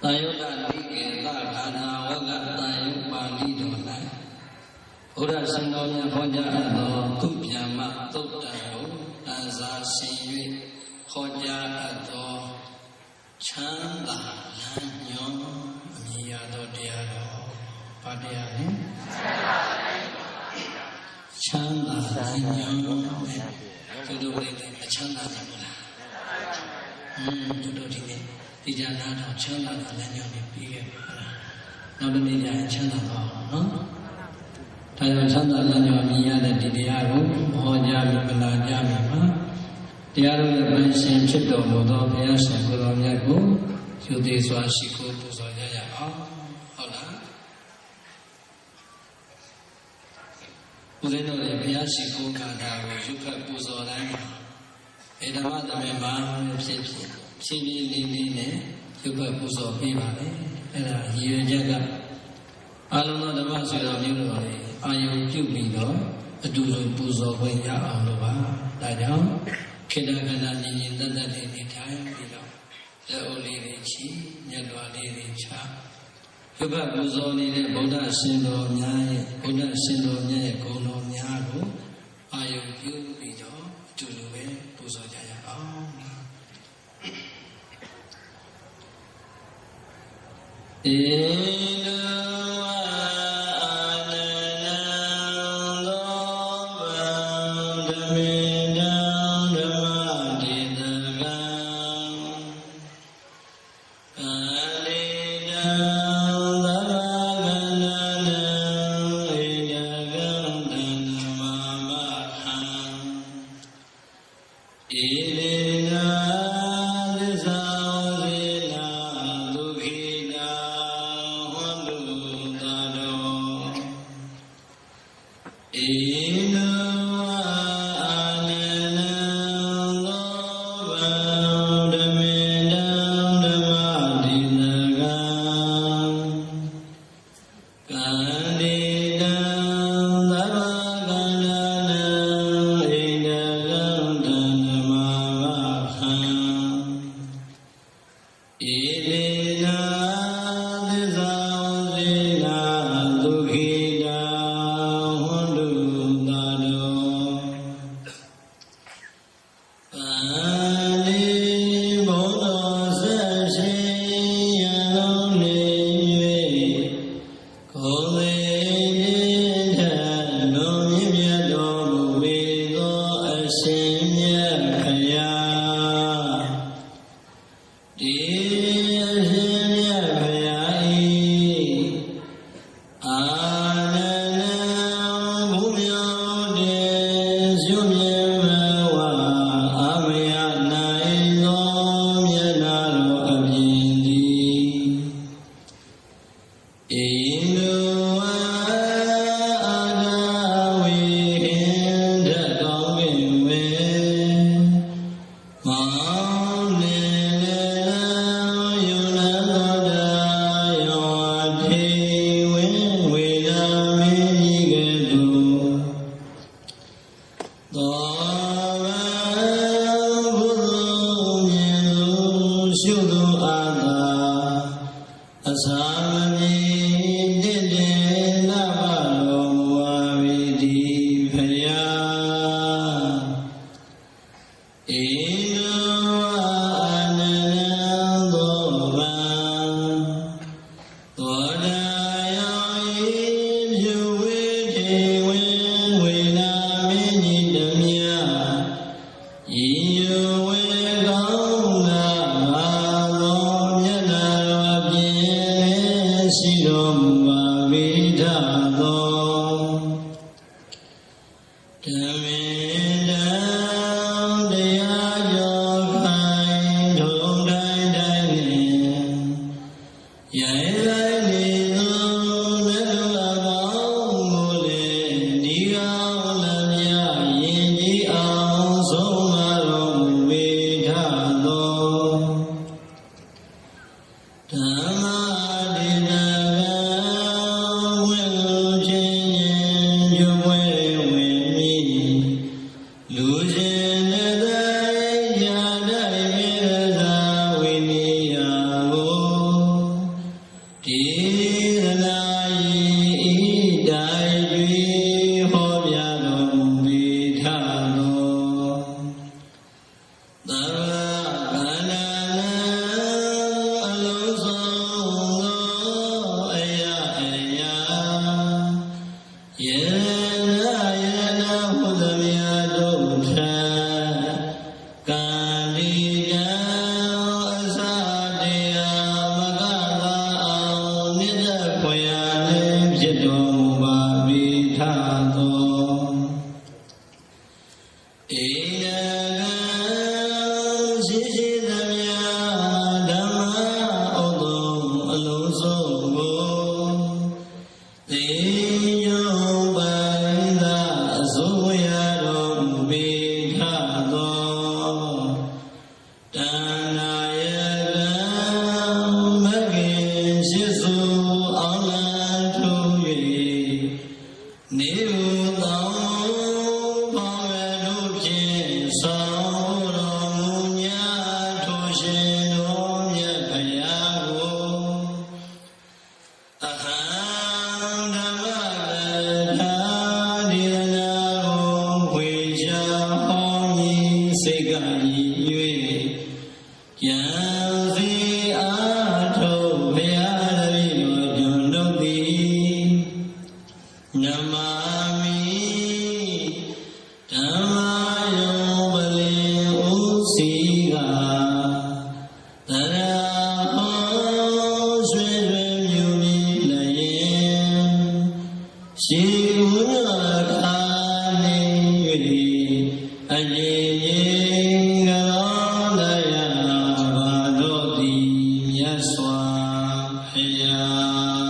တာယုတနိကေသခန္ဓာဝကတာယုပါဠိတော်၌ဘုရားရှင်တော်မြတ်ဟောကြားသောသူဗျမ္မသုတ်တံကိုတန်စာရှင်၍ဟောကြားသောချမ်းသာလမ်းညွှန်အမည်ရသောတရားတော်ဘာတရားလဲချမ်းသာလမ်းညွှန်သူတို့လည်းအချမ်းသာတယ်မလားသူတို့ဒီနေ့ဒီကြနာတော့ချမ်းသာတဲ့လမ်းညွှန်တွေပြီးခဲ့ပါလားနောက်တစ်နေ့ကျရင်ချမ်းသာပါအောင်နော်ဒါကြောင့်ချမ်းသာလမ်းညွှန်မြင်ရတဲ့ဒီတရားကိုဟောကြားပြီးပလာကြမှာပါတရားတော်ရဲ့ဗန်ရှင်ဖြစ်တော်မူသောဘုရားရှင်ကိုယ်တော်မြတ်ကိုယူသေးစွာရှိခိုးပူဇော်ကြရအောင်ဟုတ်လားဦးဇင်းတို့ရဲ့ဘုရားရှိခိုးခန္ဓာကိုယူဖတ်ပူဇော်တိုင်းမှာဓမ္မသမင်မှာဖြစ်ဖြစ်ဖြည်းဖြည်းလေးလေးနဲ့ယူဖတ်ပူဇော်ပေးပါလေအဲ့ဒါရည်ရွယ်ချက်ကအာလုံးသောဓမ္မဆွေတော်မျိုးတော်တွေအာယုံပြုပြီးတော့အတူတူပူဇော်ခွင့်ရအောင်လို့ပါဒါကြောင့်ခေတ္တကဏညီညီတတ်တတ်လေးနေထိုင်ပြီးတော့လက်အုပ်လေးတွေချီမျက်လွှာလေးတွေချယူဖတ်ပူဇော်နေတဲ့ဗုဒ္ဓရှင်တော်များရဲ့ဗုဒ္ဓရှင်တော်မြတ်ရဲ့ဂုဏ်တော်များကိုအာယုံပြုပြီးတော့အတူတူပဲပူဇော်ကြရအောင်ဧ စွာဘုရား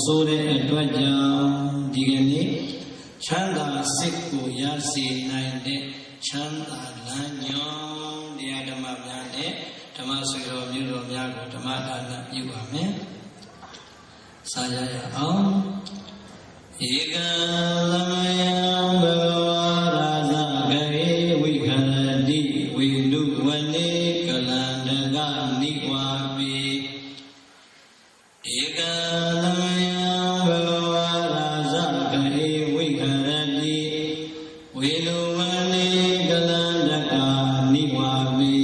ဆိုတဲ့အတွက်ကြောင့်ဒီကနေ့ ချမ်းသာစိတ်ကိုရစေနိုင်တဲ့ချမ်းသာလမ်းညွှန်တရားဓမ္မများနဲ့ဓမ္မဆွေတော်မျိုးတော်များကိုဓမ္မဒါနပြုပါမယ်။စာရရအောင်ဧကံသမယံဘဂဝါရာဇဂေဝိခရတိဝိနုဝနေကလန္တကနိဝါပိဧကံသမယံဘဂဝါရာဇဂေဝိခရတိဝိနုဝနေကလန္တကနိဝါပိ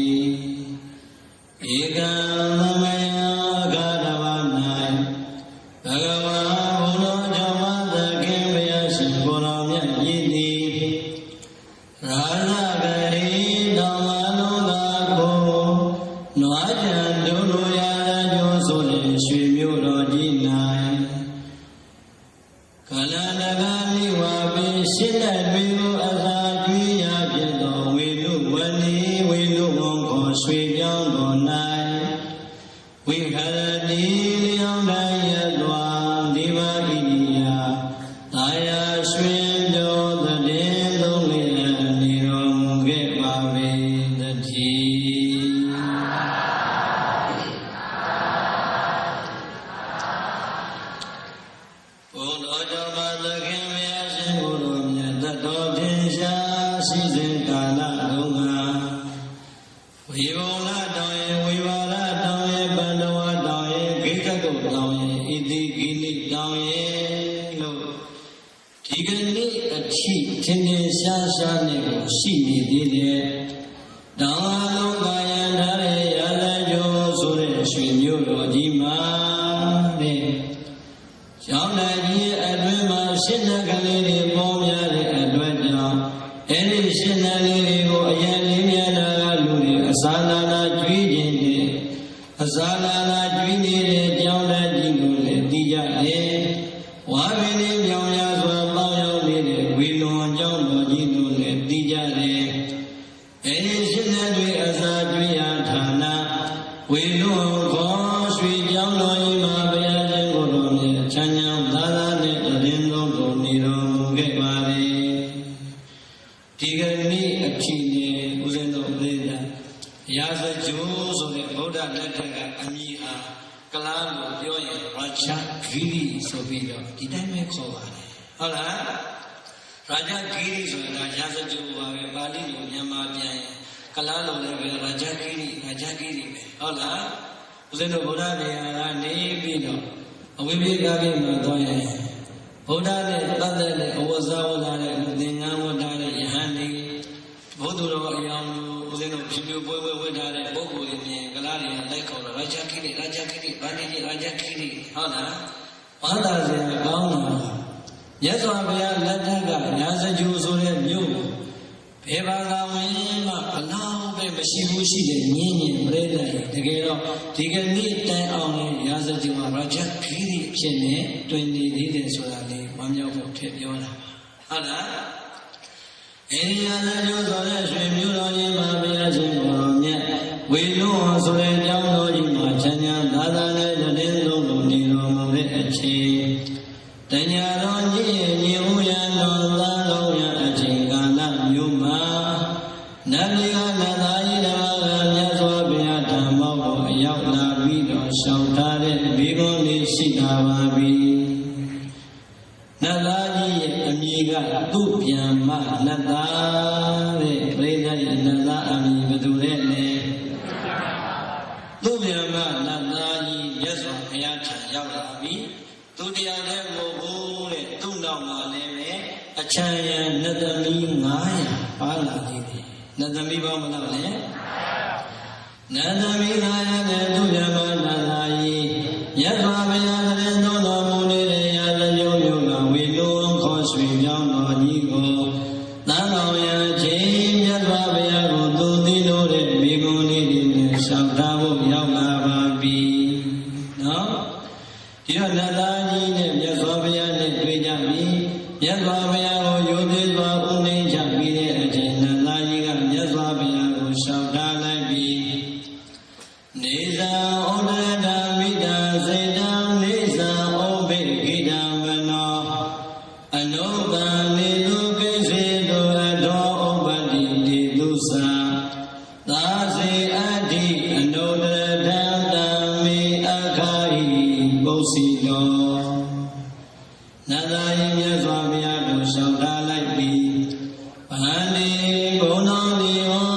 ဧကံသမယံဂါရဝ၌ဘဂဝါဘုလိုကြောင့်မသခင်ဘုရားရှင်ကိုယ်တော်မြတ်ရည်သည်ရာဇဂရေတောင်အလုံးသာကိုနွားကြံတို့လိုရာကျိုးဆိုတဲ့ရွှေမြို့တော်ကြီး၌ကလန္တကနိဝါပိရှင်းတဲ့တွေကိုအသာကျွေးရဖြစ်သောဝေနုဝနေဝေနုဝံခေါ်ရွှေကြောင်းတော်၌ဝိခရတိလျောင်းတိုင်းရသွားဒီပါဣရိယာသာယာရွှင်ကြောသတဲ့သုံးလျက်နေတော်မူခဲ့ပါပေသတည်းဘုတော်ကြောင့်မသခင်မြတ်ရှင်ကိုယ်တော်မြတ်တတ်တော်ထင်ရှားရှိစဉ်ကာလလုံးကဝေဘုံလတောင်ရဲ့ဝေဘာလတောင်ရဲ့ပန္နဝတောင်ရဲ့ဂိကကုတ်တောင်ရဲ့ဣတိကိနိတောင်ရဲ့လို့ဒီကနေ့အထိထင်ထင်ရှားရှားနဲ့ကိုရှိနေသေးတယ်တောင်အလုံးကာယံထားတဲ့ရာဇကျိုးဆိုတဲ့ရွှေမြို့တော်ကြီးမှာတဲ့ကျောင်းတိုင်းကြီးအတွင်းမှာရှင်းတဲ့ကလေးတွေပေါ်များတဲ့အတွက်ကြောင့်အဲ့ဒီရှင်းတဲ့လေးတွေကိုအရင်လေးများတာကလူတွေအစာလာလာကျွေးခြင်းနဲ့အစာလာလာကျွေးနေတဲ့ကျောင်းတိုင်းကြီးကိုလည်းသိကြတယ်ဝါပင်လေးပြောင်ရစွာပေါင်းရောက်နေတဲ့ဝေလွန်ကျောင်းတော်ကြီးကိုလည်းသိကြတယ်အဲ့ဒီရှင်းတဲ့တွေအစာကျွေးရဌာနဝေလွန်ခေါ်ရွှေကျောင်းတော်ကြီးမှာဘုရားရှင်ကိုယ်တော်မြတ်ချမ်းသာသာသာနဲ့တရင်လုံးကိုနေတော်မူခဲ့ပါလေဒီကနေ့အဖြစ်နဲ့ဦးဇင်းတော်ပြိဿရာဇကျိုးဆိုတဲ့ဗုဒ္ဓလက်ထက်ကအမည်ဟာကလားလို့ပြောရင်ရာချဂိရိဆိုပြီးတော့ဒီတိုင်းပဲခေါ်ပါတယ်ဟုတ်လားရာချဂိရိဆိုတာရာဇကျိုးပါပဲပါဠိလိုမြန်မာပြန်ရင်ကလားလိုလည်းပဲရာချဂိရိပဲဟုတ်လားဦးဇင်းတို့ဗုဒ္ဓတရားကနေပြီးတော့အဝိပိကကိမှာတော့ရင်ဗုဒ္ဓနဲ့ပတ်သက်တဲ့အဝဇ္ဇဝလာတဲ့သင်္ကန်းဝတ်ထားတဲ့ယဟန်တွေဘုဒ္ဓတော်အယောင်ဦးဇင်းတို့ဖြူဖြူပွဲပွဲဝတ်ထားတဲ့ပုဂ္ဂိုလ်တွေမြင်ကလားတွေကလိုက်ခေါ်တော့ရာဇခိရိဗန္ဒီကြီးရာဇခိရိဟုတ်လားဘာသာစရာကောင်းတာမြတ်စွာဘုရားလက်ထက်ကရာဇဂျူဆိုတဲ့မြို့ဘယ်ဘာသာဝင်မှအလားပဲမရှိဘူးရှိတယ်ညင်းညင်ပြိတ္တရဲ့တကယ်တော့ဒီကနေ့တိုင်အောင်ရာဇဂျူမှာရာဇခိရိဖြစ်နေတွင်နေသေးတယ်ဆိုတာလေးဝမ်းမြောက်ဖို့ထည့်ပြောတာဟုတ်လားအိန္ဒိယလည်းကျိုးဆိုတဲ့ရွှေမြို့တော်ကြီးမှာဘုရားရှင်ကိုယ်တော်မြတ်ဝေလွန်ဆိုတဲ့ကျောင်းတော်ကြီးမှာချမ်းသာသာနဲ့တည်င်းလုံးလုံးနေတော်မူတဲ့အချိန်တညာတော်ကြီးရဲ့ညီဥယျာတော်သာလုံးရအချိန်ကာလမျိုးမှာနတ်ပြည်ကနတ်သားကြီးတော်ကမြတ်စွာဘုရားဓမ္မောကိုအရောက်လာပြီးတော့ရှောင်ထားတဲ့ဘေကုန်းလေးရှိတာပါပြီနတ်သားကြီးရဲ့အမည်ကသူ့ပြန်မနတ်သားတဲ့ပြိဿရဲ့နတ်သားအမည်ဘယ်သူလဲသူ့ပြန်မနတ်သားကြီးမြတ်စွာဘုရားထံရောက်လာပြီသူတရားလည်းမဟုတ်ဘူးတဲ့သူ့နောက်မှာလည်းပဲအချမ်းရနတ်သမီး900ပါလာသေးတယ်နတ်သမီးပေါင်းမလားလဲနတ်သမီး900နဲ့သူ့ပြန်မနတ်သားကြီးမြတ်စွာဘုရားတရင်သုံးတော်မူနေတဲ့ရာဇညုံမျိုးကဝေလွန်ခေါ်ရွှေပြောင်းတော်ကြီးကိုသံတော်ရချင်းမြတ်စွာဘုရားကိုသူသိလို့တဲ့မိဂုံလေးတွေနဲ့ရှောက်ထားဖို့ရောက်လာပါပြီနော်ဒီတော့နတ်သားကြီးနဲ့မြတ်စွာဘုရားနဲ့တွေ့ကြပြီမြတ်စွာဘုရားကိုယုံကြည်စွာဥနေချပြီးတဲ့အချိန်နတ်သားကြီးကမြတ်စွာဘုရားကိုရှောက်ထားလိုက်ပြီနေဇာဩဒရဒမိတာစေတံနေဇာဩဘေဂိတံမနောအနုပံ နေသူကိစေတုအထောဥပတိတိသူသာသာစေအတ္တိအနုတရထံတံမေအခါဟိပု္စီလောနန္ဒာယမြတ်စွာဘုရားတို့လျှောက်ထားလိုက်ပြီးဗန္တိဘုံတော်ဒီဟော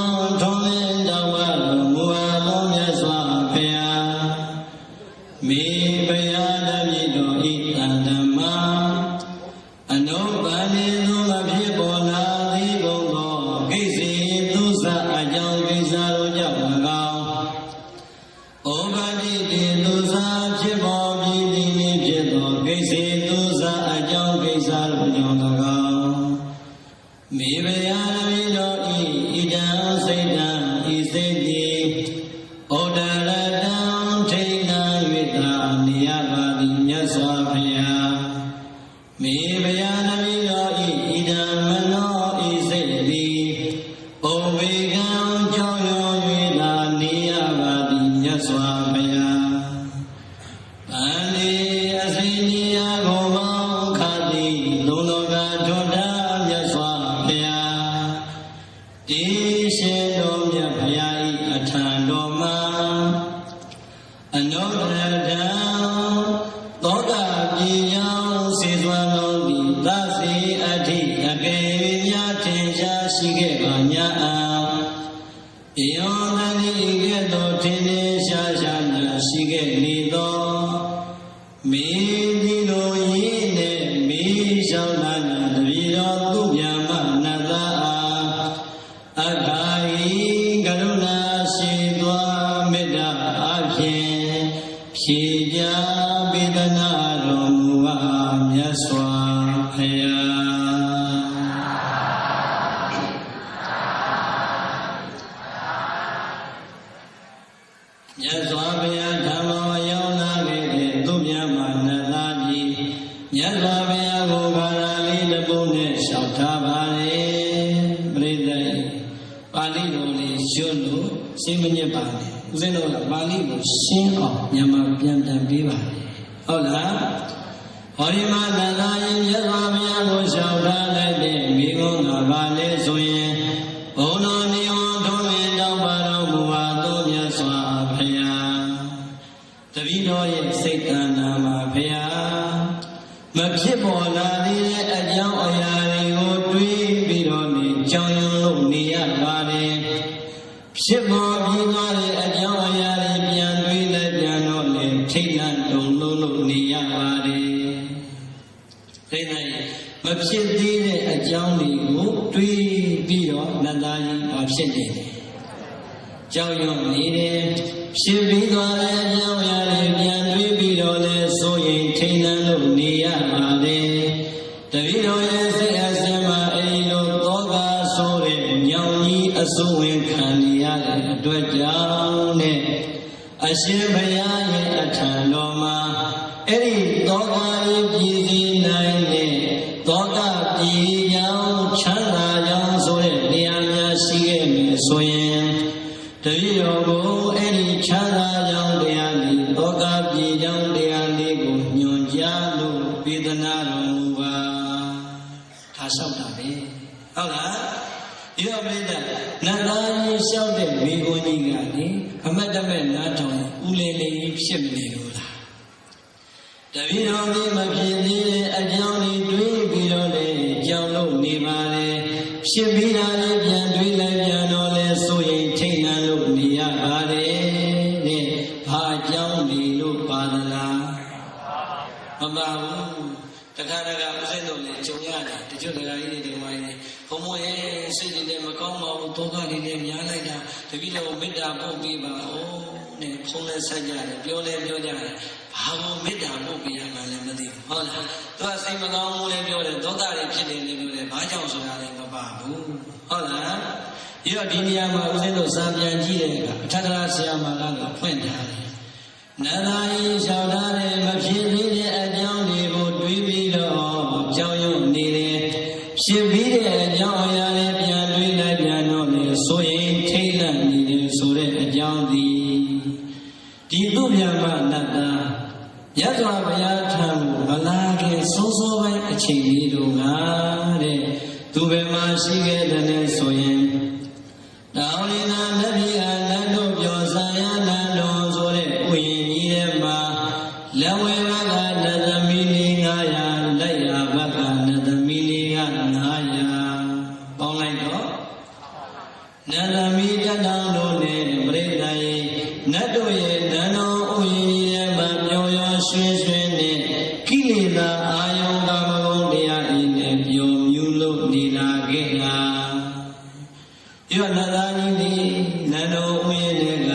ထုံးလင်းတော်ဝါတော်မူအားသောမြတ်စွာဘုရားမေဘုရားတပည့်တော်ဤတန်ဓမ္မအနုပန္နေသူမဖြစ်ပေါ်လာသည်ဘုံသောကိစေသူစအကြောင်းကိစ္စတို့ကြောင့်၎င်းဩဘာတိတေသူစဖြစ်ပေါ်ပြီးသည်ဖြစ်သောကိစေသူစအကြောင်းကိစ္စတို့ကြောင့်၎င်းမေဘယံတပည့်တော်ဤဣဒံစိတ်တံဤစိတ်တိဩဒရတံထိဏ၍သာနေရပါသည်မြတ်စွာဘုရားမေဘယံတပည့်တော်ဤဣဒံမနောဤစိတ်တိဩဝေကံကြောင့်ရော၍သာနေရပါသည်မြတ်စွာဘုရားဗန္တိအစိဉ္စီယကိုမောင်ခတိလုံလောကထွတ်တာမြတ်စွာဘုရားတိရှင်တော်မြတ်ဘုရားဤအထံတော်မှာအနုတ္တရထံသောတာပြည်ကြောင့်စေစွမ်းတော်သည်သစေအဋ္ဌိအပေများထင်ရှားရှိခဲ့ပါ냐ဧယောတတိကဲ့သို့ထင်ထင်ရှားရှားများရှိခဲ့လေသောမေဒီလိုရင်းနဲ့မေလျှောက်လာတဲ့တပည့်တော်သူဗျာမနတ္တအခါဤကရုဏာရှိသောမေတ္တာအဖြင့်ဖြေပြပေးသနာတော်မူပါမြတ်စွာဘုရားမြတ်စွာဘုရားဓမ္မဝရောက်လာခဲ့တဲ့သူဗျာမနတ္တကြီးမြတ်စွာဘုရားကိုဘာသာလေးတစ်ပုဒ်နဲ့လျှောက်ထားပါလေပြိဿပါဠိတော်လေးရွတ်လို့စိတ်မညစ်ပါနဲ့ဦးဇင်းတို့ကပါဠိကိုရှင်းအောင်မြန်မာပြန်ပေးပါလေဟုတ်လားဟောဒီမှာနန္ဒာယမြတ်စွာဘုရားကိုလျှောက်ထားလိုက်တဲ့မိဂုံးကပါလေဆိုရင်ဘုံတော်နိဝံထုံးလင်းတောင်းပါတော်မူပါသောမြတ်စွာဘုရားတပည့်တော်ရဲ့စိတ်တဏ္ဍာမှာဘုရားမဖြစ်ပေါ်လာသေးတဲ့အကြောင်းအရာတွေကိုတွေးပြီးတော့နေကြောင်းရုံလို့နေရပါတယ်ဖြစ်ပေါ်ပြီးသွားတဲ့အကြောင်းအရာတွေပြန်တွေးလိုက်ပြန်တော့လေထိတ်လန့်တုန်လှုပ်လို့နေရပါတယ်ဒါနဲ့မဖြစ်သေးတဲ့အကြောင်းတွေကိုတွေးပြီးတော့နတ်သားကြီးဘာဖြစ်နေလဲကြောက်ရွံ့နေတယ်ဖြစ်ပြီးသွားတဲ့အကြောင်းအရာတွေပြန်တွေးပြီးတော့လေဆိုရင်ထိတ်လန့်လို့နေရပါတယ်တပည့်တော်ရဲ့စိတ်အစဉ်မှာအဲဒီလိုသောကဆိုတဲ့ညောင်ကြီးအစိုးဝင်ခံရတဲ့အတွက်ကြောင့်နဲ့အရှင်ဘုရားရဲ့အထံတော်မှာအဲ့ဒီသောကရေးပြည်စည်းနိုင်တဲ့သောကပြည်ကြောင့်ချမ်းသာကြောင့်ဆိုတဲ့တရားများရှိခဲ့မယ်ဆိုရင်တပည့်တော်ကိုအဲ့ဒီချမ်းသာကြောင့်တရားလေးသောကပြည်ကြောင့်တရားလေးကိုညွှန်ကြားလို့ပေးသနာတော်မူပါထားလျှောက်တာပဲဟုတ်လားဒီတော့ပြိတ္တနတ်သားကြီးလျှောက်တဲ့မိဂုံးကြီးကလေအမတ်တမဲ့နားထောင်ဦးလေးလေးဖြစ်မနေလို့လားတပည့်တော်ဒီမဖြစ်သေးတဲ့အကြောင်းလေးတွေးပြီးတော့လေကြောင်လို့နေပါလေဖြစ်ပြီးတာလေးပြန်တွေးလိုက်ပြန်တော့လေဆိုရင်ထိတ်လန့်လို့နေရပါတယ်တဲ့ဘာအကြောင်းဒီလို့ပါသလားမပါဘူးတခါတခါဦးဇင်းတို့လည်းကြုံရတယ်တချို့တရားကြီးတွေဒီမှာနေဘုံမရဲ့စိတ်တွေလည်းမကောင်းပါဘူးဒုက္ခတွေလည်းများလိုက်တာတပည့်တော်မေတ္တာပို့ပေးပါဦးနဲ့ဖုန်းလည်းဆက်ကြတယ်ပြောလည်းပြောကြတယ်ဘာလို့မေတ္တာပို့ပေးရမှလည်းမသိဘူးဟုတ်လားသူကစိတ်မကောင်းဘူးလည်းပြောတယ်ဒုက္ခတွေဖြစ်တယ်လည်းပြောတယ်ဘာကြောင့်ဆိုတာလည်းမပါဘူးဟုတ်လားဒီတော့ဒီနေရာမှာဦးဇင်းတို့စာပြန်ကြည့်တဲ့အခါအထက်ကရာဆရာမကတော့ဖွင့်ထားတယ်နန္ဒာယလျှောက်ထားတဲ့မဖြစ်သေးတဲ့အကြောင်းတွေကိုတွေးပြီးတော့ကြောင်းရွံ့နေတယ်ဖြစ်ပြီးတဲ့အကြောင်းအရာတွေပြန်တွေးလိုက်ပြန်တော့လေဆိုရင်ထိတ်လန့်နေတယ်ဆိုတဲ့အကြောင်းဒီသူဗျာမနတ်သားရသော်ဘုရားထံကိုမလာခင်စိုးစိုးပိုင်းအချိန်လေးတို့က ရှိခဲ့တဲ့ဆိုရင်တောင်းရနာနတ်ပြည်အားနတ်တို့ပြောဆိုင်ရနတ်တော်ဆိုတဲ့ဥယျာဉ်ကြီးထဲမှာလက်ဝဲဘက်ကနတ်သမီးလေး900လက်ရဘက်ကနတ်သမီးလေးက900ပေါင်းလိုက်တော့နတ်သမီးတထောင်တို့နဲ့ပြိဿရေနတ်တို့ရဲ့နန္တော်ဥယျာဉ်ကြီးထဲမှာပျော်ရွှင်ရွှင်ရွှင်နဲ့ကိလေသာအာယုံကာမဂုဏ်တရားဤနဲ့ပျော်မြူးလို့နေလာခဲ့တာဒီတော့နတ်သားကြီးဒီနန္တော်ဥယျာဉ်တွေက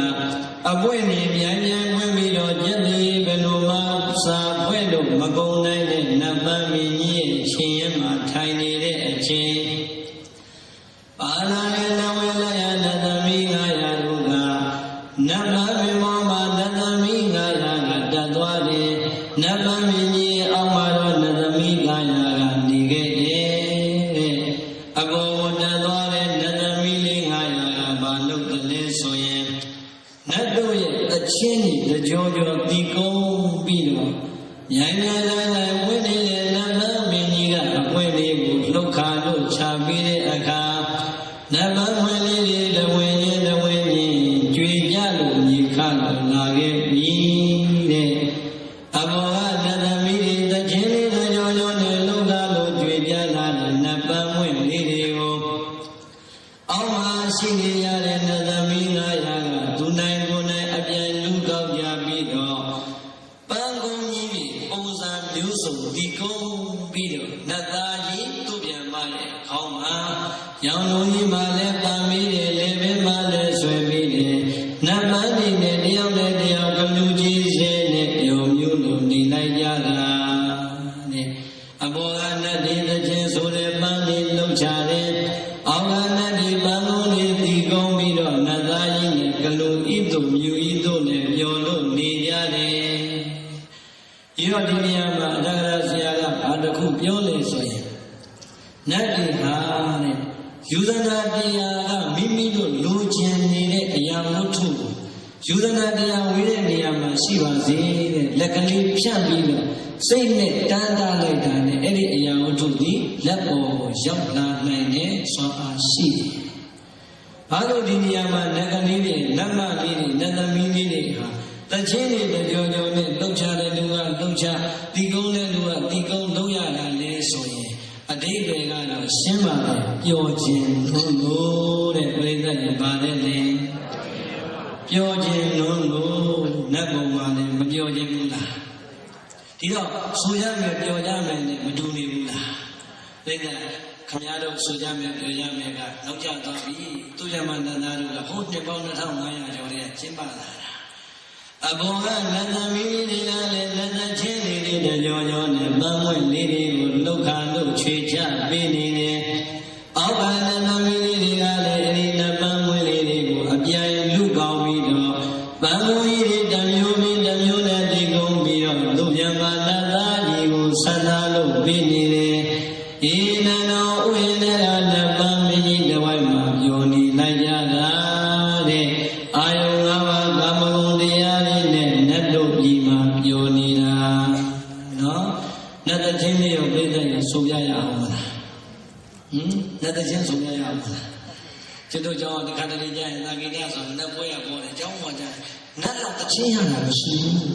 အပွင့်နေမြန်မြန်ပွင့်ပြီးတော့ကျက်ပြီးဘယ်လိုမှစာဖွဲ့လို့မကုန်နိုင်တဲ့နတ်ပန်းမင်းကြီးရဲ့ရှင်ရဲမှာထိုင်နေတဲ့အချိန်ပါလာတဲ့နဝေလယနတ်သမီး900တို့ကနတ်ပန်းမင်းမောမှာနတ်သမီး900ကတက်သွားတယ်နတ်ပန်းမင်းကြီးအောက်မှာတော့နတ်သမီး900ကနေခဲ့တယ်တဲ့အပေါ်ကိုတက်သွားတဲ့နတ်သမီးလေး900ကဘာလုပ်တယ်လဲဆိုရင်နတ်တို့ရဲ့အချင်းကြီးကြောကြောတီကုန်းပြီးတော့ရိုင်းရိုင်းရိုင်းရိုင်းဝင်းနေတဲ့နတ်ပန်းမင်းကြီးကအပွင့်လေးကိုလှုပ်ခါလို့ချပြီးတဲ့အခါနတ်ပန်းမင်းလေးတွေတဝင်းချင်းတဝင်းချင်းကြွေကြလို့မြေခါလို့လာခဲ့ပြီတဲ့အဘောကနတ်သမီးတွေတချင်းလေးတကြောကြောနဲ့လှုပ်ခါလို့ကြွေကြလာတဲ့နတ်ပန်းမင်းလေးတွေကိုအောက်မှာရှိနေရတဲ့နတ်သမီး900ကသူနိုင်ကိုယ်နိုင်အပြန်လူကောက်ကြပြီးတော့ပန်းကုန်းကြီးပုံစံမျိုးစုံဒီကုန်းပြီးတော့နတ်သားကြီးသူ့ပြန်မရဲ့ခေါင်းမှာရောင်လုံးကြီးမှလည်းပန်းမိတယ်လေဘဲမှလည်းဆွဲပြီးတယ်နတ်ပန်းကြီးနဲ့တယောက်နဲ့တယောက်ကလူကြီးစဲနဲ့ပျော်မျိုးလိုနေလိုက်ကြတာတဲ့အဘောကနတ်ဒီသချင်းဆိုတဲ့ပန်းလေးလှုပ်ချတယ်အောက်ကနတ်ဒီပန်းကုန်းလေးဒီကုန်းပြီးတော့နတ်သားကြီးနဲ့ကလူဤသူမြူဤသူနဲ့ပျော်လို့နေကြတယ်ဒီတော့ဒီနေရာမှာအတ္တရဆရာကဘာတစ်ခုပြောလဲဆိုရင်နတ်ဒီဟာတဲ့ယူဇနာတရားကမိမိတို့လိုချင်နေတဲ့အရာဝတ္ထုကိုယူဇနာတရားဝေးတဲ့နေရာမှာရှိပါစေတဲ့လက်ကလေးဖြန့်ပြီးတော့စိတ်နဲ့တန်းတားလိုက်တာနဲ့အဲ့ဒီအရာဝတ္ထုဒီလက်ပေါ်ကိုရောက်လာနိုင်တဲ့စွမ်းအားရှိတယ်။ဘာလို့ဒီနေရာမှာနတ်ကလေးတွေလက်မလေးတွေနတ်သမီးလေးတွေဟာတချင်းတွေကြောကြောနဲ့လှုပ်ချတဲ့လူကလှုပ်ချတီကုန်းတဲ့လူကတီကုန်းလုပ်ရတာလဲဆိုရင်အတိတ်တွေကတော့ရှင်းပါပဲပျော်ခြင်းလို့တဲ့ပြိဿရဲ့ဗာတဲ့လေပျော်ခြင်းလို့နတ်ဘုံမှာလည်းမပျော်ခြင်းဘူးလားဒီတော့ဆိုရမယ်ပျော်ကြမယ်နဲ့မတူနေဘူးလားပြိဿခမည်းတော်ဆိုကြမယ်ပျော်ကြမယ်ကနောက်ကျသွားပြီသူရမန္တနာတို့ကဟိုနှစ်ပေါင်း2500ကျော်တည်းကျင်းပလာတာအဘောကနတ်သမီးတွေကလည်းနတ်သချင်းတွေကြောကြောနဲ့ပန်းမွင့်လေးတွေကိုလှုပ်ခါလို့ချွေချပေးနေတယ်။အောက်ကနတ်သမီးတွေကလည်းအဲဒီနတ်ပန်းမွင့်လေးတွေကိုအပြိုင်လူကောင်းပြီးတော့ပန်းမွင့်ကြီးတွေတစ်မျိုးပြီးတစ်မျိုးနဲ့တည်ကုန်ပြီးတော့သူပြန်ပါနတ်သားကြီးကိုဆန္ဒလို့ပေးနေတယ်။ဤနန္တော်ဥယျာဉ်နဲ့နတ်ပန်းမင်းကြီးတစ်ဝိုက်မှာပျော်နေလိုက်ကြတာတဲ့အာယုံ၅ပါးကာမဂုဏ်တရားတွေနဲ့နတ်တို့ပြည်မှာပျော်နေတာနော်နတ်တချင်းလေးရောပြိဿရေဆိုပြရအောင်မလားနတ်တချင်းဆိုပြရအောင်မလားကျွတ်တို့ကြောင့်တခါတလေကြာရင်သာကိတဆိုနတ်ပွဲရပေါ်တယ်ကျောင်းပေါ်ကြနတ်ကတချင်းရတာမရှိဘူး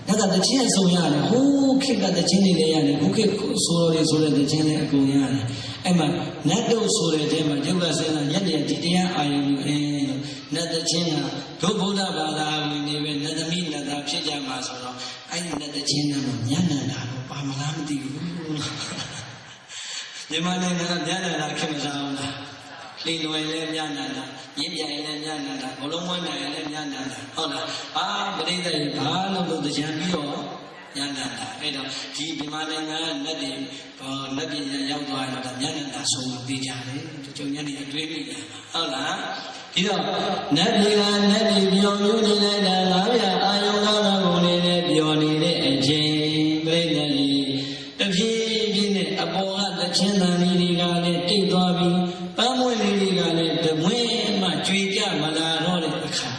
နတ်ကတချင်းဆိုရတယ်ဟိုးခေတ်ကတချင်းတွေလည်းရတယ်ခုခေတ်ဆိုတော်တွေဆိုတဲ့တချင်းတွေအကုန်ရတယ်အဲ့မှာနတ်တို့ဆိုတဲ့တဲမှာယုတ်ကစင်းလာရက်ရက်ဒီတရားအာယုံလို့နတ်တချင်းကဒုဗုဒ္ဓဘာသာဝင်တွေပဲနတ်သမီးနတ်သားဖြစ်ကြမှာဆိုတော့အဲ့ဒီနတ်တချင်းကညံ့နေတာတော့ပါမလားမသိဘူးညီမလေးကညံ့နေတာခင်မစားဘူးလားလိန်လွယ်လည်းညံ့နေတာရင်းပြိုင်လည်းညံ့နေတာဘလုံးမွေးနိုင်လည်းညံ့နေတာဟုတ်လားအာပရိသတ်ရေဘာလို့တကြံပြီးတော့ညံ့နေတာအဲ့တော့ဒီမာနိုင်ငံနတ်တွေနတ်ပြည်ရောက်သွားတော့ညံ့နေတာဆုံးသိကြတယ်ကျုံညံ့နေအတွေးမိတာဟုတ်လားဒီတော့နတ်ပြည်ကနတ်ပြည်ပျော်မျိုးနေလိုက်တာငါးပြအာယုံကာမဂုဏ်တွေနဲ့ပျော်နေတဲ့အချိန်ပြိဿကြီးတဖြည်းဖြည်းနဲ့အပေါ်ကသချင်းတန်လေးတွေကလည်းတိတ်သွားပြီးပန်းမွေးလေးတွေကလည်းတမွေးမှကြွေကြမလာတော့တဲ့အခါ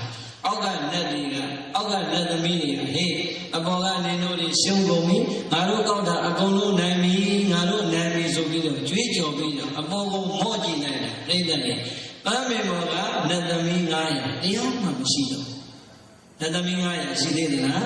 အောက်ကနတ်တွေကအောက်ကနတ်သမီးတွေကဟေးအပေါ်ကနင်တို့တွေရှုံးကုန်ပြီငါတို့ကောက်တာအကုန်လုံးနိုင်ပြီငါတို့နိုင်ပြီဆိုပြီးတော့ကြွေးကြော်ပြီး ပြီးတော့အပေါ်ကိုမော့ကြည့်လိုက်တာပြိဿတွေပန်းမေမောကနတ်သမီး900တရားမှမရှိတော့နတ်သမီး900ရှိသေးသလား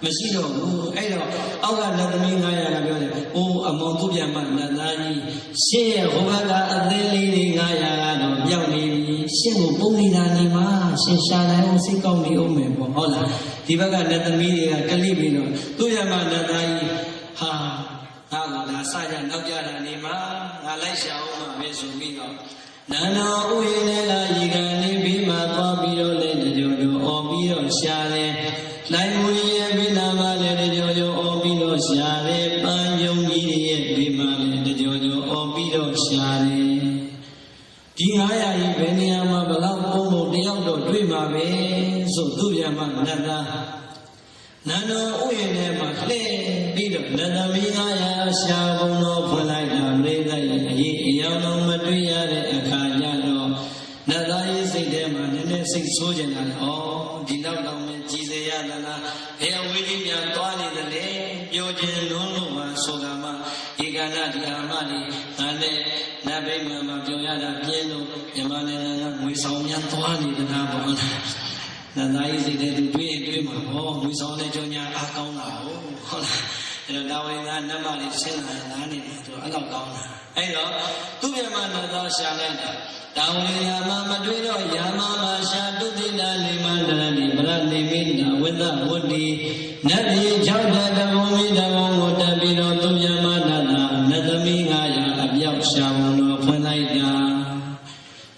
မရှိတော့ဘူးအဲ့တော့အောက်ကနတ်သမီး900ကပြောတယ်အိုးအမောင်သူပြန်မှနတ်သားကြီးရှင်းရဲ့ဟိုဘက်ကအသေးလေးတွေ900ကတော့ပြောင်းနေပြီရှင်းကိုပုံနေတာနေမှာရှင်းရှာနိုင်အောင်စိတ်ကောင်းနေအောင်မယ်ပေါ့ဟုတ်လားဒီဘက်ကနတ်သမီးတွေကကလိပြီးတော့သူပြန်မှနတ်သားကြီးဟာငါကလာစကြနောက်ကြတာနေမှာငါလိုက်ရှာအောင်မှာပဲဆိုပြီးတော့နန္ဒဥယျာဉ်နဲ့လာရေကန်နေပြီးမှသွားပြီးတော့လည်းကြောအော်ပြီးတော့ရှာတယ်လိုက်မူရဲ့ဘိနာမလည်းကြောအော်ပြီးတော့ရှာတယ်ပန်းယုံကြီးရဲ့ဘိမာလည်းကြောအော်ပြီးတော့ရှာတယ်ဒီ900ကြီးဘယ်နေရာမှာဘလောက်ပုံလို့တယောက်တော့တွေ့မှာပဲဆိုသူပြန်မှနတ်သားနန္ဒဥယျာဉ်ထဲမှာလှည့်ပြီးတော့နတ်သမီး900ရှာပုံတော်ဖွင့်လိုက်တာပြိဿရဲ့အရေးအယောင်လုံးမတွေ့ရတဲ့အခါကျတော့နတ်သားရဲ့စိတ်ထဲမှာနည်းနည်းစိတ်ဆိုးကြတာလေ။ဩဒီနောက်တော့မကြည်စေရသလား။ဘယ်အဝေးကြီးများသွားနေသလဲ။ပြောခြင်းလုံးလို့ပါဆိုတာမှဧကနာဒီအာမလေးငါနဲ့နတ်ဗိမာန်မှာပြောရတာပြင်းလို့မြန်မာနိုင်ငံကငွေဆောင်များသွားနေတာပေါ့။နတ်သားရဲ့စိတ်ထဲသူတွေးမှာဟောငွေဆောင်တဲ့ကြောင့်ညာအားကောင်းတာဟုတ်လား။အဲ့တော့ဒါဝင်ကနတ်မလေးရှင်းလာနားနေတယ်သူအဲ့လောက်ကောင်းတာ။အဲ့တော့သူ့မြန်မာနတ်သားရှာလိုက်တာတောင်လေယာမမတွေ့တော့ယာမမာရှာတုတိနာနေမန္တရတိပရတိမိနာဝိသဝတ္တိနတ်ပြည်6တဘုံမိတဘုံကိုတက်ပြီးတော့သူမြမနတ်သာနတ်သမီး900အပြောက်ရှာဘုံတော်ဖွင့်လိုက်တာ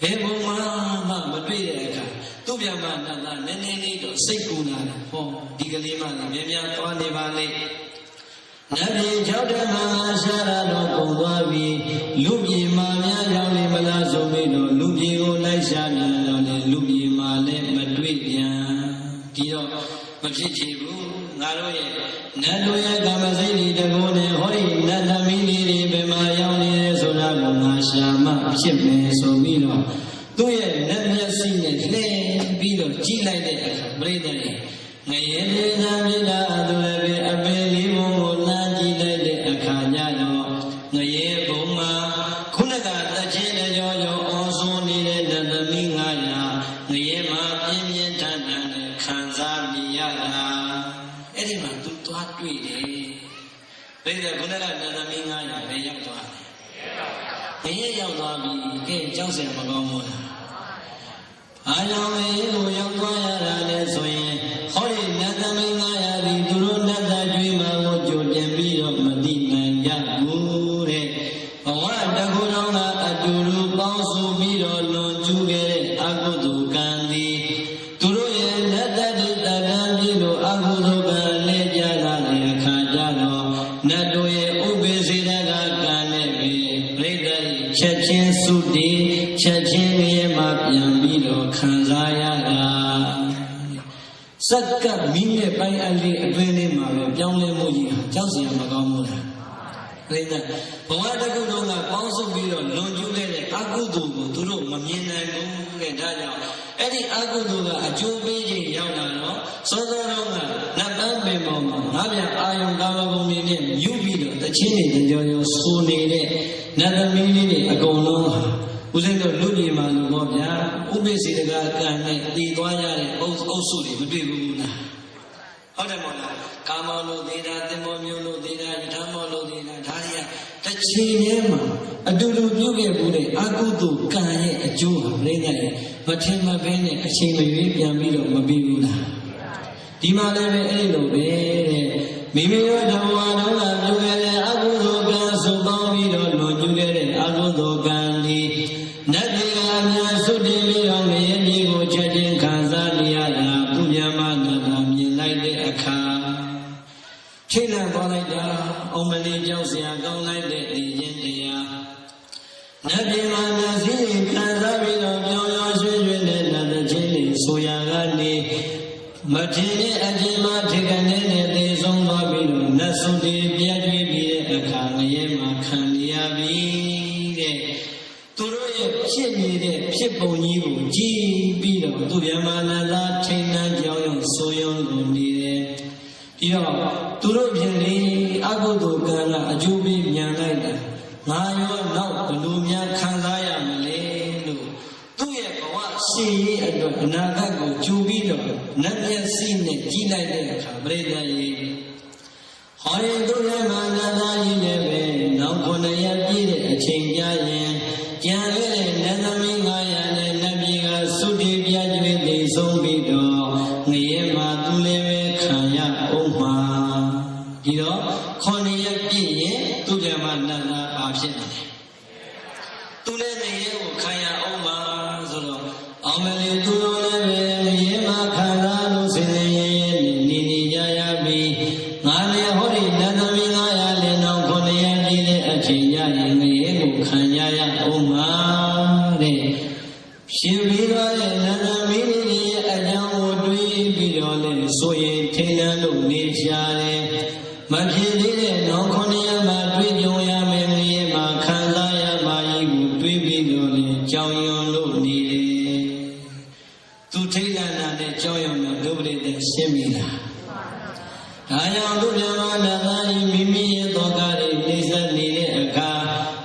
ဘယ်ဘုံမှမတွေ့တဲ့အခါသူမြမနတ်သာနည်းနည်းလေးတော့စိတ်ကူလာတယ်ဟောဒီကလေးမလည်းများများသွားနေပါလေနတ်ပြည်6တမရှာရတော့ပုံသွားပြီးလူပြည်မှာများရောက်နေမလားဆိုပြီးတော့လူပြည်ကိုလိုက်ရှာပြန်တော့လေလူပြည်မှာလည်းမတွေ့ပြန်ဒီတော့မဖြစ်ချင်ဘူးငါတို့ရဲ့နတ်တို့ရဲ့ကာမစိတ်တွေတကောနဲ့ဟောဒီနတ်သမီးလေးတွေဘယ်မှာရောက်နေလဲဆိုတာကိုငါရှာမှဖြစ်မယ်ဆိုပြီးတော့သူ့ရဲ့နတ်မျက်စိနဲ့လှည့်ပြီးတော့ကြည့်လိုက်တဲ့အခါပြိတ္တတွေငရေလေးသာမြစ်တာသူလည်းပဲအပင်လေးဘုံကိုလမ်းကြည့်လိုက်တဲ့အခါကျတော့ငရေဘုံမှာခုနကတချင်းတဲ့ကြောအောင်ဆုံးနေတဲ့နတ်သမီး900ငရေမှာပြင်းပြင်းထန်ထန်နဲ့ခံစားမိရတာအဲ့ဒီမှာသူသွားတွေ့တယ်ဒါကြခုနကနတ်သမီး900ပဲရောက်သွားတယ်ငရေရောက်သွားပြီကဲကြောက်စရာမကောင်းဘူးလားအားကြောင့်လေကိုရောက်သွားရတာလဲဆိုရင်ဟောဒီနတ်သမီး900ဒီသူတို့နတ်သားကျွေးမှာကိုကြိုတင်ပြီးတော့မတိနိုင်ကြဘူးတဲ့ဘဝတခုလုံးကအတူတူပေါင်းစုပြီးတော့လွန်ကျူးခဲ့တဲ့အကုသိုလ်ကံသည်သူတို့ရဲ့နတ်သားတွေတန်တန်းပြီးလို့အကုသိုလ်ကံနဲ့ကြလာတဲ့အခါကျတော့နတ်တို့ရဲ့ဥပ္ပေစေတကကံနဲ့ပဲပြိတ္တချက်ချင်းစုတည်ချက်ချင်းရဲ့မှာပြန်ပြီးတော့ခံစားရတာစက္ကပ်မိနဲ့ပိုင်းအလေးအတွင်းလေးမှာပဲပြောင်းလဲမှုကြီးဟာကြောက်စရာမကောင်းဘူးလားပြိတ္တဘဝတစ်ခုလုံးကပေါင်းစုပြီးတော့လွန်ကျူးခဲ့တဲ့အကုသိုလ်ကိုသူတို့မမြင်နိုင်ဘူးတဲ့ဒါကြောင့်အဲ့ဒီအကုသိုလ်ကအကျိုးပေးခြင်းရောက်လာတော့စောစောတုန်းကနတ်ပန်းပင်ပေါ်မှာငါးပြအာယုံကာမဂုဏ်တွေနဲ့မြုပ်ပြီးတော့တချင်းတွေကြောကြောဆိုနေတဲ့နတ်သမီးလေးတွေအကုန်လုံးဟာဦးဇင်းတို့လူကြီးမှလို့ပေါ့ဗျာဥပ္ပစေတကကံနဲ့တည်သွားရတဲ့အုပ်စုတွေမတွေ့ဘူးလားဟုတ်တယ်မို့လားကာမောလို့သေးတာသင်္ဘောမျိုးလို့သေးတာယထာမောလို့သေးတာဒါတွေကတစ်ချိန်တည်းမှာအတူတူပြုခဲ့ဘူးတဲ့အကုသိုလ်ကံရဲ့အကျိုးဟာပြိတ္တရဲ့မထင်မဖဲနဲ့အချိန်မရွေးပြန်ပြီးတော့မပြီးဘူးလားဒီမှာလည်းပဲအဲ့လိုပဲတဲ့မိမိတို့ဓမ္မတော်ကပြုခဲ့တဲ့အကုသိုလ်ကံစုပေါင်းပြီးတော့လွန်ကျူးခဲ့တဲ့အကုသိုလ်ကံဒီနတ်တွေကများစွတ်တင်ပြီးတော့ငရေကြီးကိုချက်ချင်းခံစားနေရတာသူမြမနာတာမြင်လိုက်တဲ့အခါထိတ်လန့်သွားလိုက်တာအောင်မလေးကြောက်စရာကောင်းလိုက်တဲ့ဒီချင်းတရားနတ်ပြည်မှာမျက်စိခံစားပြီးတော့ပြောင်းရောရွှေ့ရွှေ့နဲ့နတ်တဲ့ချင်းတွေဆိုရကနေမထင်တဲ့အချိန်မှာထိတ်ကနေနဲ့သေဆုံးသွားပြီးတော့နတ်စွတ်တွေပြည့်ကျွေးပြီးတဲ့အခါငရေမှာခံရပြီတဲ့သူတို့ရဲ့ဖြစ်နေတဲ့ဖြစ်ပုံကြီးကိုကြည်ပြီးတော့သူဗျမနာသာထိန်နှံကြောင်းရုံဆိုရုံကိုနေတယ်ဒီတော့သူတို့ပြင်လေအကုသိုလ်ကံကအကျိုးပေးမြန်လိုက်တာ ငါရောနောက်ဘလူများခံစားရမလဲလို့သူ့ရဲ့ဘဝရှည်ရေးအတွက်အနာဂတ်ကိုကြိုပြီးတော့နတ်မျက်စိနဲ့ကြည့်လိုက်တဲ့အခါပြိတ္တရေဟောရင်သူ့ရဲ့မာနသားကြီးလည်းပဲနောက်9ရက်ပြည့်တဲ့အချိန်ကြာရင်ကြံခဲ့တဲ့နတ်သမီး900နဲ့နတ်ပြည်ကသုတိပြကျွေးသိဆုံးပြီးတော့ငရဲမှာသူလည်းပဲခံရအောင်မှာဒီတော့9ရက်ပြည့်ရင်သူ့ရဲ့မာနသားဘာဖြစ်လဲသူလည်းငရဲကိုခံရအောင်မှာဆိုတော့အောင်မလေးသူတို့လည်းပဲငရဲမှာခံရလို့စင်စင်ရဲရဲနေနေကြရပြီငါလည်းဟောဒီနတ်သမီး900လည်းနောက်9ရက်ပြည့်တဲ့အချိန်ရရင်ငရဲကိုခံရအောင်မှာတဲ့ရှင်ပြီးတော့တဲ့နတ်သမီးလေးရဲ့အကြောင်းကိုတွေးပြီးတော့လည်းဆိုရင်ထိန်းတန်းလို့နေရှာတယ်မဖြစ်သေးတဲ့နောက်9ရက်မှာတွေးကြုံရမယ်ငရဲမှာခံစားရပါ၏ကိုတွေးပြီးတော့လည်းကြောင်ရွံလို့နေတယ်သူထိန်းတန်းတာနဲ့ကြောင်ရွံလို့ဒုပရိသေရှင်းပြီလားဒါကြောင့်သူမြတ်မာနသားဤမိမိရဲ့သောကတွေနှိစ္စနေတဲ့အခါ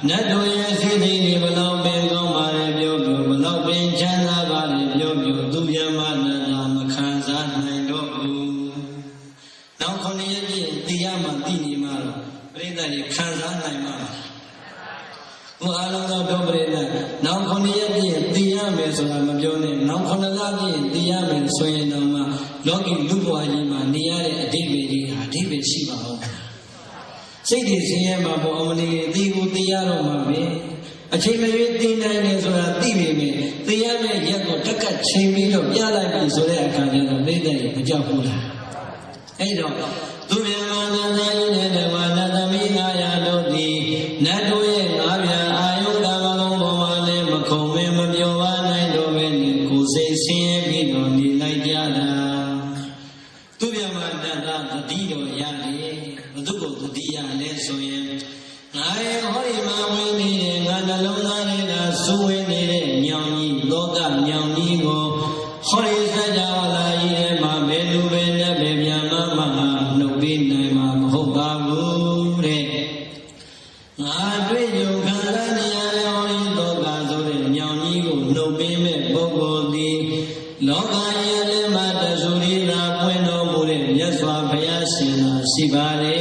နတ်တို့ရဲ့စိတ်တွေဘလောက်ပင်ကောင်းပါလေပြောပြောဘလောက်ပင်ချမ်းသာပါလေပြောပြောသူမြတ်မာနသားမခံစားနိုင်တော့ဘူးနောက်9ရက်ပြည့်သိရမှသိနေမှတော့ပြိဿတွေခံစားနိုင်မှာဘုအားလုံးသောဒုပရိသနောက်9ရက်ပြည့်သိရမယ်ဆိုတာမပြောနဲ့နောက်9လပြည့်သိရမယ်ဆိုရင်တော့မှလောကီလူဘဝကြီးမှာနေရတဲ့အဓိပ္ပာယ်ကြီးဟာအဓိပ္ပာယ်ရှိပါဦးစိတ်တွေဆင်းရဲမှာပေါ့အမလီအသေးကိုသိရတော့မှာပဲအချိန်မရွေးသိနိုင်တယ်ဆိုတာသိပေမဲ့သိရမယ့်ရက်ကိုတက်ကတ်ချိန်ပြီးတော့ပြလိုက်ပြီဆိုတဲ့အခါကျတော့ပြိဿတွေမကြောက်ဘူးလားအဲ့တော့သူမြတ်မာနသားကြီးနဲ့တကွာနတ်သမီး900တို့သည်နတ်တို့ရဲ့ငါးပြန်အာယုကာမဂုဏ်ပေါ်မှာလည်းမခုံမင်းမပြောပါနိုင်တော့ပဲနဲ့ကိုယ်စိတ်ဆင်းရဲပြီးတော့နေလိုက်ကြတာသူမြတ်မာနသားတတိတော်ရတယ်ဘုသူကိုတတိရလဲဆိုရင်ငါရဲ့ဟောဒီမှာဝင်နေတဲ့ငါနှလုံးသားတွေကစူးဝင်နေတဲ့ညောင်ကြီးလောကညောင်ကြီးကိုဟောဒီစัจ java လာကြီးထဲမှာဘယ်လူပဲနဲ့ပဲပြန်မှနှုတ်ပေးနိုင်မှာမဟုတ်ပါဘူးတဲ့ငါတွေ့ကြုံခံရနေရတဲ့ဟောဒီလောကဆိုတဲ့ညောင်ကြီးကိုနှုတ်ပေးမဲ့ပုဂ္ဂိုလ်သည်လောကရဲ့လည်းမတဆူရီသာပွင့်တော်မူတဲ့မြတ်စွာဘုရားရှင်သာရှိပါလေ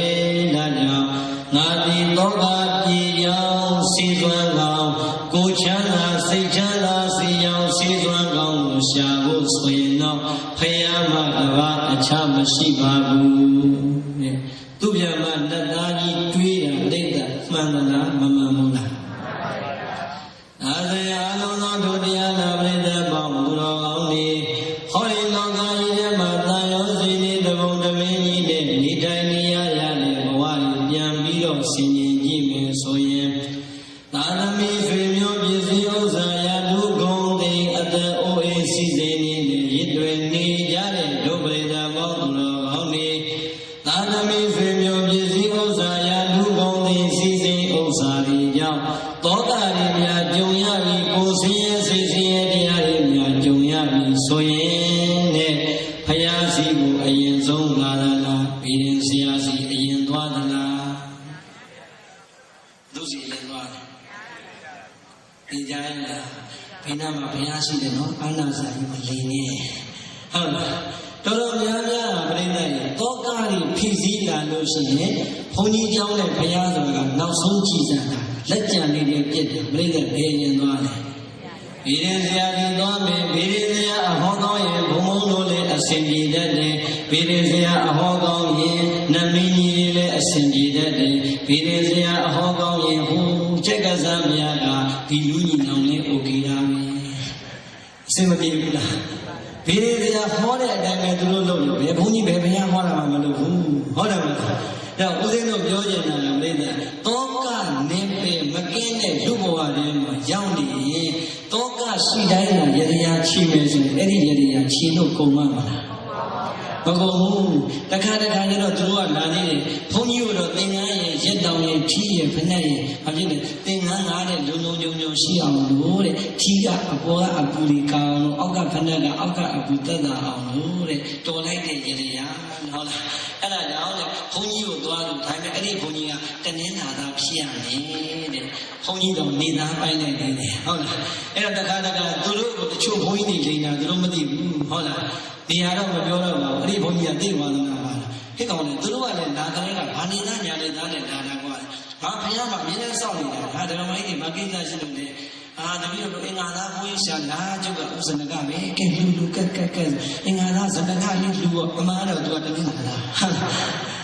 ဒါကြောင့်ငါသည်လောကပြေကြောင်းစီသွမ်းကောင်းကိုချမ်းသာစိတ်ချမ်းသာစီကြောင်းစီသွမ်းကောင်းကိုရှာဖို့ဆိုရင်တော့ဖယားမှတပါးအခြားမရှိပါဘူးတဲ့သူဗျာမနတ်သားကြီးတွေးတာတိတ်တာမှန်သလားမမှန်ဘူးလားဒါဆိုရင်အလုံးစုံတို့တရားနာပရိသတ်ပေါင်းသူတော်ကောင်းတွေဟောဒီလောကကြီးထဲမှာတာယောစီနေတဘုံတမင်းကြီးနဲ့နေတိုင်းနေရရတဲ့ဘဝကြီးပြန်ပြီးတော့ဆင်ញင်ကြည့်မယ်ဆိုရင်သာသမီဆွေမျိုးပစ္စည်းဥစ္စာရတုဂုံသိအသက်အိုးအိမ်စီစဉ်နေရစ်တွေနေကြတဲ့ဒုပရိသတ်ပေါင်းသူတော်ကောင်းတွေသာသမီဆွေမျိုးပစ္စည်းဥစ္စာရတုဂုံသိစီစဉ်ဥစ္စာတွေကြောင့်သောတာတွေများကြုံရပြီးကိုယ်ဆင်းရဲစိတ်ဆင်းရဲတရားတွေများကြုံရပြီးဆိုရင်တဲ့ဘုရားစီကိုအရင်ဆုံးလာသလားဘီရင်ဆရာစီအရင်သွားသလားသူစီအရင်သွားတယ်ဒီကြရင်လားဘယ်နာမှာဘုရားရှိတယ်နော်အာနာစာကြီးမလင်းနေဟုတ်လားတော်တော်များများပြိဿရဲ့တောကတွေဖြည့်စည်းလာလို့ရှိရင်ဘုန်းကြီးကျောင်းနဲ့ဘုရားဆိုတာကနောက်ဆုံးကြည်စံတာလက်ကြံလေးတွေပြည့်တယ်ပြိဿဘယ်ရင်သွားလဲဘီရင်ဆရာကြီးသွားမယ်ဘီရင်ဆရာအဟောကောင်းရင်ဘုံဘုံတို့လည်းအစဉ်ပြေတတ်တယ်ဘီရင်ဆရာအဟောကောင်းရင်နမင်းကြီးတွေလည်းအစဉ်ပြေတတ်တယ်ဘီရင်ဆရာအဟောကောင်းရင်ဟိုချက်ကစားမြတ်ကဒီလူကြီးနောင်လေးโอเคရမယ်အစဉ်မပြေဘူးလားဘီရင်ဆရာဟောတဲ့အတိုင်းပဲသူတို့လုပ်လို့ဘယ်ဘုန်းကြီးဘယ်ဘုရားဟောတာမှမလုပ်ဘူးဟုတ်တယ်မလားဒါဦးဇင်းတို့ပြောချင်တာကပြိဿတောကနေပေမကင်းတဲ့လူဘဝတွေမှာရောက်နေရင်တောကရှိတိုင်းမှာရတရားချီမယ်ဆိုရင်အဲ့ဒီရတရားချီလို့ကုန်မှာမလားမကုန်ဘူးတခါတခါကျတော့သူတို့ကလာနေတယ်ဘုန်းကြီးတို့သင်္ကန်းရဲ့ရက်တောင်ရဲ့ထီးရဲ့ဖက်နဲ့ရဲ့ဘာဖြစ်လဲသင်္ကန်းကားတဲ့လုံလုံုံရှိအောင်လို့တဲ့ထီးကအပေါ်ကအပူတွေကောင်းလို့အောက်ကဖက်နဲ့ကအောက်ကအပူတက်တာအောင်လို့တဲ့တော်လိုက်တဲ့ရတရားဟုတ်လားအဲ့ဒါ ကြောင့်ဘုန်းကြီးကိုသွားလို့ဒါပေမဲ့အဲ့ဒီဘုန်းကြီးကတနင်္လာသားဖြစ်ရမယ်တဲ့ဘုန်းကြီးတော့နေသားပိုင်းနိုင်တယ်ဟုတ်လားအဲ့တော့တခါသူတို့တချို့ဘုန်းကြီးတွေလိမ့်တာသူတို့မသိဘူးဟုတ်လားနေရာတော့မပြောတော့ပါဘူးအဲ့ဒီဘုန်းကြီးကသိသွားသလားပါလားဟဲ့ကောင်လေသူတို့ကလည်းလာကြတဲ့ကဘာနေသားညာနေသားနဲ့လာတာကွာဘာဖះမှာအမြဲတမ်းစောင့်နေတာဟာဓမ္မကြီးတွေမကိစ္စရှိလို့လေတပည့်တော်အင်္ဂါသားဘုန်းကြီးရှာလာကျုပ်ကဥစ္စနကပဲကဲလူကဲအင်္ဂါသားဇနကလေးလူတော့အမှားတော့သူကတနင်္လာလား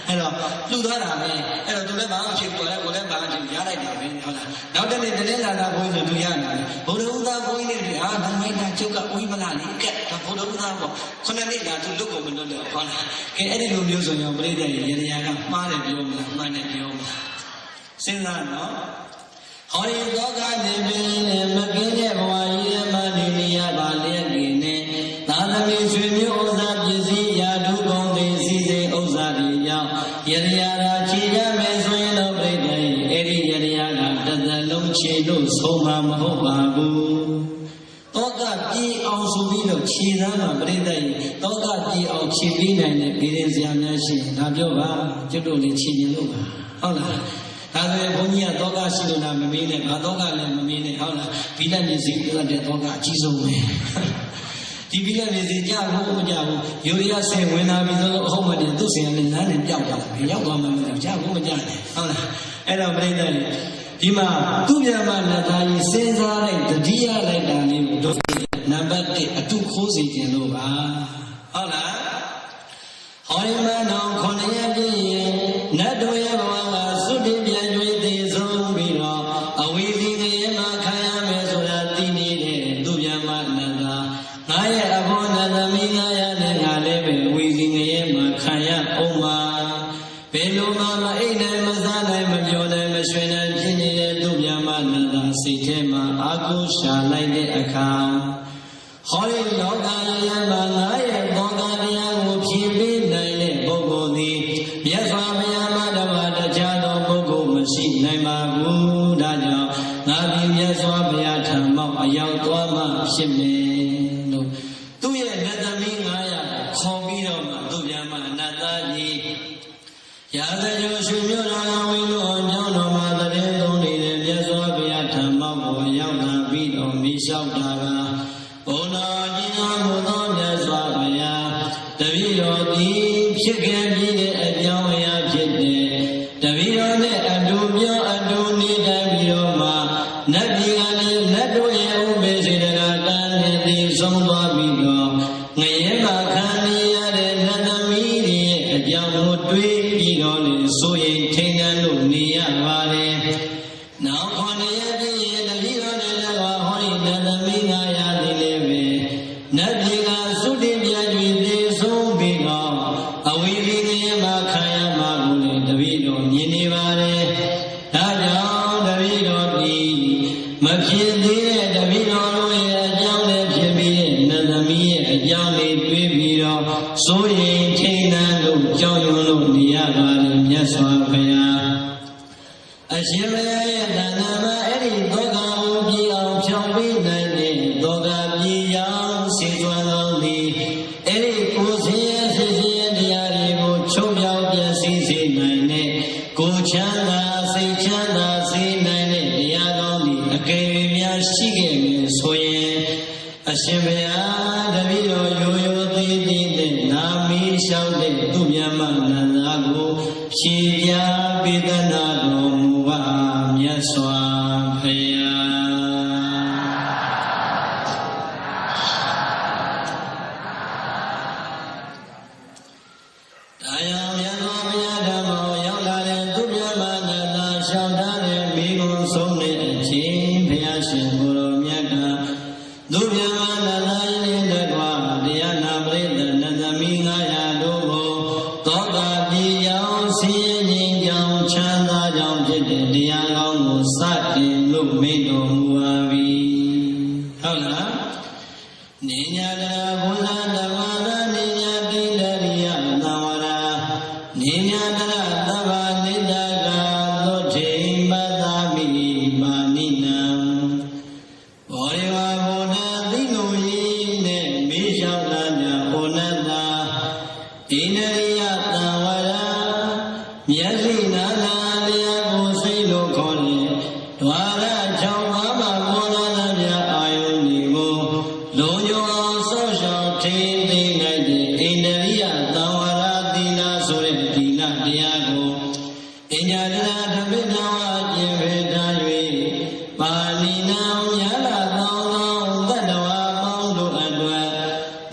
အဲ့တော့လူသွားတာပဲအဲ့တော့သူလည်းဘာမှဖြစ်ပေါ်လဲကိုလည်းဘာမှဖြစ်ရလိုက်တာပဲဟုတ်လားနောက်တနေ့တနင်္လာသားဘုန်းကြီးဆိုသူရနာတယ်ဘုရားဥသားဘုန်းကြီးတွေဟာနမိတ်တာကျုပ်ကဥိမလားလေကဲဒါဘုရားဥသားပေါ့ခုနှစ်နှစ်တာသူလွတ်ကုန်မလွတ်တော့ဟုတ်လားကဲအဲ့ဒီလိုမျိုးဆိုရင်ပြိတ္တရေရကမှားတယ်ပြောမလားမှန်တယ်ပြောမလားစဉ်းစားနော်ဟောဒီသောကနေပင်နဲ့မကင်းတဲ့ဘဝကြီးထဲမှာနေနေရပါလေကိနဲ့သာသမီဆွေမျိုးဥစ္စာပစ္စည်းရာထုကုန်သိစီစဉ်ဥစ္စာတွေကြောင့်ယရယာရာခြေရမယ်ဆိုရင်တော့ပြိတ္တရေအဲ့ဒီယရယာကတစ်သက်လုံးခြေလို့ဆုံးမှာမဟုတ်ပါဘူးသောကပြေအောင်ဆိုပြီးတော့ခြေသားမှာပြိတ္တရေသောကပြေအောင်ခြေပြီးနိုင်တဲ့ပြည်ရင်စရာများရှိရင်ဒါပြောပါကျွတ်တို့လည်းခြေရင်လို့ပါဟုတ်လားဒါဆိုရင်ဘုန်းကြီးကသောကရှိလို့လားမမေးနဲ့ဘာသောကလည်းမမေးနဲ့ဟုတ်လားဘိလတ်မျက်စိပြတ်တဲ့သောကအကြီးဆုံးပဲဒီဘိလတ်မျက်စိကြာဖို့မကြဘူးယူရီးယားဆင်ဝင်လာပြီဆိုတော့အဟုတ်မှတည်းသူ့ဆင်ကလည်းလမ်းနဲ့ပြောက်သွားတယ်ရောက်သွားမှမသိဘူးကြာဖို့မကြနဲ့ဟုတ်လားအဲ့တော့ပြိတ္တဒီမှာသူ့ပြန်မှလက်သားကြီးစဉ်းစားလိုက်တတိယလိုက်တာလေးကိုတို့နံပါတ်1အတုခိုးစီခြင်းလို့ပါဟုတ်လားဟောဒီမှာတော့9ရက်ပြည့်ရင်နတ်တို့ရဲ့ဘဝကသုတိပြန်၍သိဆုံးပြီးတော့အဝိဇ္ဇိငရေမှာခံရမယ်ဆိုတာသိနေတဲ့သူပြန်မှနတ်သာငါရဲ့အဘောနတ်သမီး900နဲ့ငါလည်းပဲဝိဇ္ဇိငရေမှာခံရအောင်ပါဘယ်လိုမှမအိပ်နိုင်မစားနိုင်မပြောနိုင်မရွှင်နိုင်ဖြစ်နေတဲ့သူပြန်မှနတ်သာစိတ်ထဲမှာအာကိုရှာလိုက်တဲ့အခါဟောဒီလောကရံမှာငါရဲ့ဘောကတရားကိုဖြည့်ပေးနိုင်တဲ့ပုဂ္ဂိုလ်သည်မြတ်စွာဘုရားမှာတပါးတရားသောပုဂ္ဂိုလ်မရှိနိုင်ပါဘူးဒါကြောင့်ငါဒီမြတ်စွာဘုရားထံမှအရောက်သွားမှဖြစ်မယ်လို့သူ့ရဲ့နတ်သမီး900ခေါ်ပြီးတော့မှသူပြန်မှအနတ္တကြီးရာဇဂိုရွှေမြို့တော်ဝင်းတော်ကျောင်းတော်မှာတည်သုံးနေတဲ့မြတ်စွာဘုရားထံမှကိုရောက်လာပြီးတော့မိလျှောက်တာကဘုန်းတော်ကြီးတော်မူသောမြတ်စွာဘုရားတပည့်တော်သည်ဖြစ်ခဲ့ပြီးတဲ့အကြောင်းအရာဖြစ်တဲ့တပည့်တော်နဲ့အတူပြောအတူနေတိုင်းပြီးတော့မှနတ်ပြည်ကလည်းနတ်တို့ရဲ့ဥပ္ပေစေတနာတန်နဲ့တည်ဆုံးသွားပြီးတော့ငရဲမှာခံရတဲ့နတ်သမီးတွေရဲ့အကြောင်းကိုတွေးပြီးတော့လေဆိုရင်ထိန်တန်းလို့နေရပါတယ်နောက်9ရက်ပြည့်ရင်တပည့်တော်နဲ့လည်းဟောဒီနတ်သမီး900ဒီလေးပဲနတ်ပြည်ကသုတိပြန်၍တည်ဆုံးပြီးတော့အဝိဇ္ဇိငရေမှာခံရမှာကိုလေတပည့်တော်မြင်နေပါတယ်ဒါကြောင့်တပည့်တော်ဒီမဖြစ်သေးတဲ့တပည့်တော်တို့ရဲ့အကြောင်းနဲ့ဖြစ်ပြီးတဲ့နတ်သမီးရဲ့အကြောင်းလေးတွေးပြီးတော့ဆိုရင်ထိန်တန်းလို့ကြောက်ရွံ့လို့နေရပါတယ်မြတ်စွာဘုရားအရှင်ဘုရားရဲ့တဏ္ဍာမှာအဲ့ဒီသောကကိုပြေအောင်ဖြောင်းပေးနိုင်တဲ့သောကပြေအောင်စေသွမ်းတော်သည်အဲ့ဒီကိုယ်စင်ရဲ့စိတ်ရဲ့တရားတွေကိုချုပ်ပြောင်းပြည့်စည်စေနိုင်တဲ့ကိုချမ်းသာစိတ်ချမ်းသာစေနိုင်တဲ့တရားတော်သည်အကယ်၍များရှိခဲ့မယ်ဆိုရင်အရှင်ဘုရားတပည့်တော်ရိုးရိုးသေးသေးနဲ့နာမီးလျှောက်တဲ့သူမြတ်မနန္ဒာကိုဖြေပြပေးသနာတော်မူပါမြတ်စွာဘုရားဒါကြောင့်မြတ်စွာဘုရားဓမ္မရောက်လာတဲ့သူမြတ်မနန္ဒာလျှောက်ထားတဲ့မိဂုံဆုံးတဲ့အချိန်ဘုရားရှင်ကိုယ်တော်မြတ်ကသူမြတ်မနန္ဒာရဲ့လက်ကွာတရားနာပရိသတ်နတ်သမီး900တို့ကိုသောတာပြေရောက်ဆင်းရဲခြင်းကြောင့်ချမ်းသာကြောင့်ဖြစ်တဲ့တရားကောင်းကိုစတင်လို့မိန့်တော်မူပါပြီဟုတ်လားနိညာတရာဘုရားဓမ္မရာနိညာတိတရိယသံဝရာနိညာတရသဗ္ဗနိတကသုထေမသမိမာနိနံဘောရိဝဘုဒ္ဓသိငုံကြီးနဲ့မေးလျှောက်လာကြဘုနတ္တာဣန္ဒရိယသံဝရာ ပါဠိနာမြတ်လာသောသတ္တဝါပေါင်းတို့အတွက်